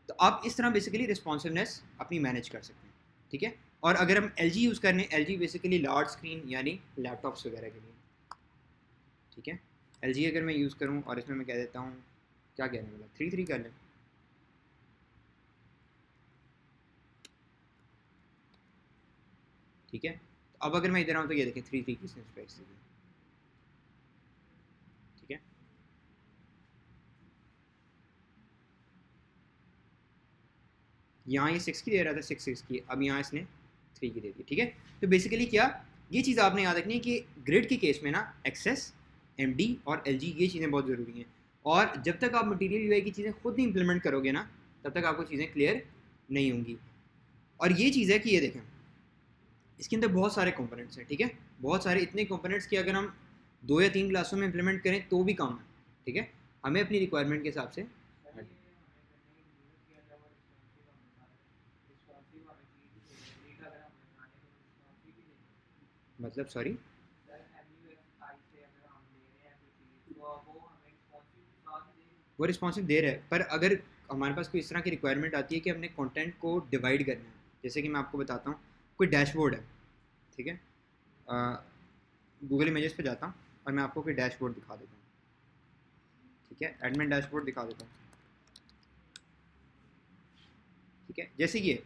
तो आप इस तरह बेसिकली रिस्पॉन्सिवनेस अपनी मैनेज कर सकते हैं। ठीक है, और अगर हम एल जी यूज़ करने, L G basically large screen यानी लैपटॉप्स वगैरह के लिए। ठीक है, एल जी अगर मैं यूज़ करूँ और इसमें मैं कह देता हूँ, क्या कहने वाला, 3 कर लें। ठीक है, तो अब अगर मैं इधर आऊँ तो ये देखें 3 की इसने स्पेस दी है। ठीक है, यहाँ ये 6 की दे रहा था, 6 की, अब यहाँ इसने 3 की दे दी। ठीक है, तो बेसिकली क्या, ये चीज़ आपने याद रखनी है कि ग्रिड के केस में ना एक्सेस, एमडी और एलजी ये चीज़ें बहुत ज़रूरी हैं। और जब तक आप मटेरियल यूआई की चीज़ें खुद नहीं इंप्लीमेंट करोगे ना, तब तक आपको चीज़ें क्लियर नहीं होंगी। और ये चीज़ है कि ये देखें, इसके अंदर बहुत सारे कंपोनेंट्स हैं। ठीक है, बहुत सारे, इतने कंपोनेंट्स कि अगर हम 2 या 3 क्लासों में इंप्लीमेंट करें तो भी कम है। ठीक है, हमें अपनी रिक्वायरमेंट के हिसाब से, मतलब सॉरी, वो रिस्पॉन्सिव दे रहा है, पर अगर हमारे पास कोई इस तरह की रिक्वायरमेंट आती है कि हमने कंटेंट को डिवाइड करना है, जैसे कि मैं आपको बताता हूँ, कोई डैशबोर्ड है। ठीक है, गूगल इमेजेस पे जाता हूँ और मैं आपको कोई डैशबोर्ड दिखा देता हूँ। ठीक है, एडमिन डैशबोर्ड दिखा देता हूँ। ठीक है, जैसे ये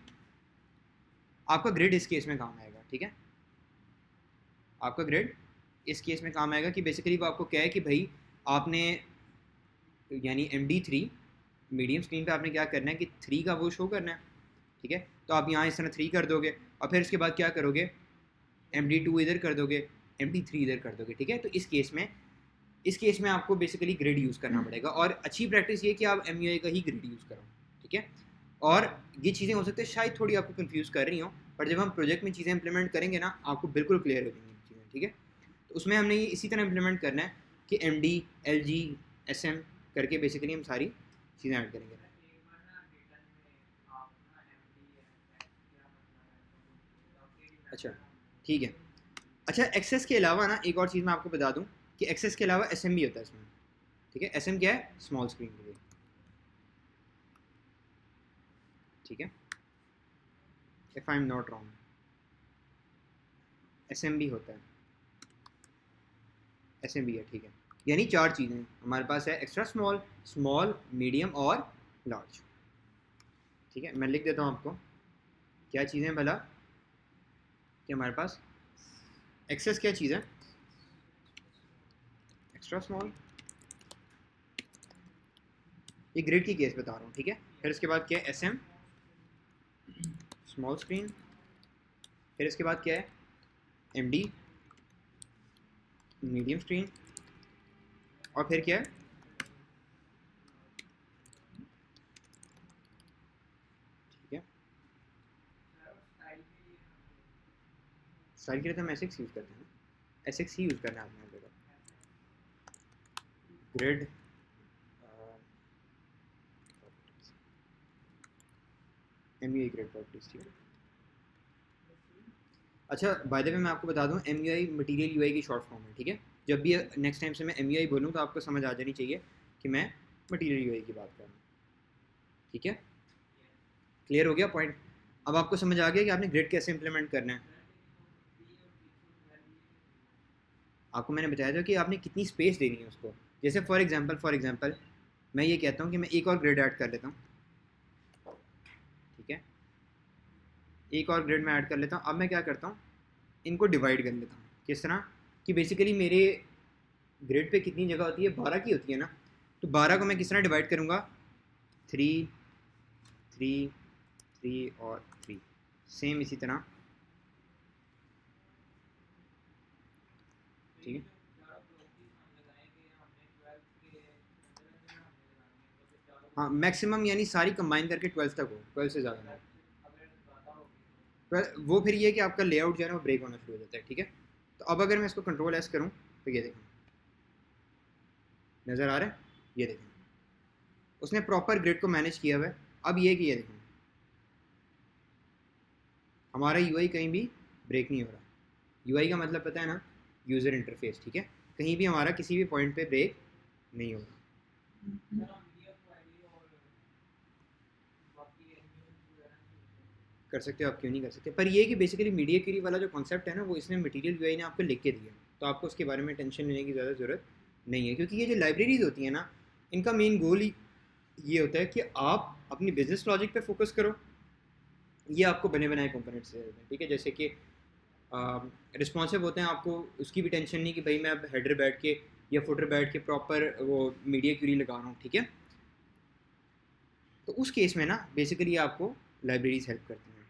आपका ग्रिड इस केस में काम आएगा। ठीक है, आपका ग्रिड इस केस में काम आएगा कि बेसिकली वो आपको क्या है कि भाई आपने, यानी MD3 मीडियम स्क्रीन पे आपने क्या करना है कि 3 का वो शो करना है। ठीक है, तो आप यहाँ इस तरह 3 कर दोगे और फिर उसके बाद क्या करोगे, MD2 इधर कर दोगे, MD3 इधर कर दोगे। ठीक है, तो इस केस में आपको बेसिकली ग्रिड यूज़ करना पड़ेगा, और अच्छी प्रैक्टिस ये कि आप MUI का ही ग्रिड यूज़ करो। ठीक है, और ये चीज़ें हो सकती है शायद थोड़ी आपको कंफ्यूज कर रही हों, पर जब हम प्रोजेक्ट में चीज़ें इंप्लीमेंट करेंगे ना, आपको बिल्कुल क्लियर हो जाएंगी चीज़ें। ठीक है, तो उसमें हमने ये इसी तरह इंप्लीमेंट करना है कि MD, LG, SM करके बेसिकली हम सारी चीज़ें ऐड करेंगे। अच्छा, ठीक है। अच्छा, एक्सेस के अलावा ना एक और चीज़ मैं आपको बता दूं कि एक्सेस के अलावा SM भी होता है इसमें। ठीक है, SM क्या है, स्मॉल स्क्रीन के लिए। ठीक है, if I am not wrong, SM भी होता है, SM भी है। ठीक है, यानी 4 चीज़ें हमारे पास है, एक्स्ट्रा स्मॉल, स्मॉल, मीडियम और लार्ज। ठीक है, मैं लिख देता हूँ आपको क्या चीज़ें भला, कि हमारे पास एक्सेस क्या चीज़ है, एक्स्ट्रा स्मॉल, ये ग्रिड की केस बता रहा हूँ, ठीक है। फिर इसके बाद क्या है, एस एम स्मॉल स्क्रीन, फिर इसके बाद क्या है, एम डी मीडियम स्क्रीन, और फिर क्या है, ठीक है, स्टाइल के लिए तो हम एस एक्स यूज़ करते हैं, एस एक्स ही यूज़ करना है आपने grid. M U I grid properties, ठीक है। अच्छा बाय द वे मैं आपको बता दूं, M U I material U I की शॉर्ट फॉर्म है, ठीक है। जब भी नेक्स्ट टाइम से मैं एम यू आई बोलूँ तो आपको समझ आ जानी चाहिए कि मैं मटीरियल यू आई की बात कर रहा हूँ, ठीक है। क्लियर हो गया पॉइंट? अब आपको समझ आ गया कि आपने ग्रिड कैसे इंप्लीमेंट करना है। आपको मैंने बताया था कि आपने कितनी स्पेस देनी है उसको। जैसे फॉर एग्जांपल मैं ये कहता हूँ कि मैं एक और ग्रिड ऐड कर लेता हूँ, ठीक है, एक और ग्रिड में ऐड कर लेता हूँ। अब मैं क्या करता हूँ, इनको डिवाइड कर लेता हूँ। किस तरह कि बेसिकली मेरे ग्रिड पे कितनी जगह होती है, 12 की होती है ना, तो 12 को मैं किस तरह डिवाइड करूँगा, 3 3 3 और 3, सेम इसी तरह, ठीक है। हाँ मैक्सिमम यानी सारी कंबाइन करके 12 तक हो, 12 से ज़्यादा नहीं। वो फिर ये है कि आपका लेआउट जो है ना वो ब्रेक होना शुरू हो जाता है, ठीक है। तो अब अगर मैं इसको कंट्रोल एस करूँ तो ये देखें, नज़र आ रहा है, ये देखें उसने प्रॉपर ग्रिड को मैनेज किया हुआ है। अब ये कि ये देखें हमारा यूआई कहीं भी ब्रेक नहीं हो रहा। यूआई का मतलब पता है ना, यूज़र इंटरफेस, ठीक है। कहीं भी हमारा किसी भी पॉइंट पे ब्रेक नहीं हो रहा। कर सकते हो आप, क्यों नहीं कर सकते, पर ये कि बेसिकली मीडिया क्यूरी वाला जो कॉन्सेप्ट है ना वो इसने मटेरियल यूआई ने आपको लिख के दिया, तो आपको उसके बारे में टेंशन लेने की ज़्यादा ज़रूरत नहीं है। क्योंकि ये जो लाइब्रेरीज होती हैं ना, इनका मेन गोल ही ये होता है कि आप अपनी बिजनेस लॉजिक पे फोकस करो। ये आपको बने बनाए कंपोनेंट्स से, ठीक है। जैसे कि रिस्पॉन्सिव होते हैं, आपको उसकी भी टेंशन नहीं कि भाई मैं अब हेडर बैठ के या फुटर बैठ के प्रॉपर वो मीडिया क्यूरी लगा रहा हूँ, ठीक है। तो उस केस में ना बेसिकली आपको लाइब्रेरीज हेल्प करती हैं।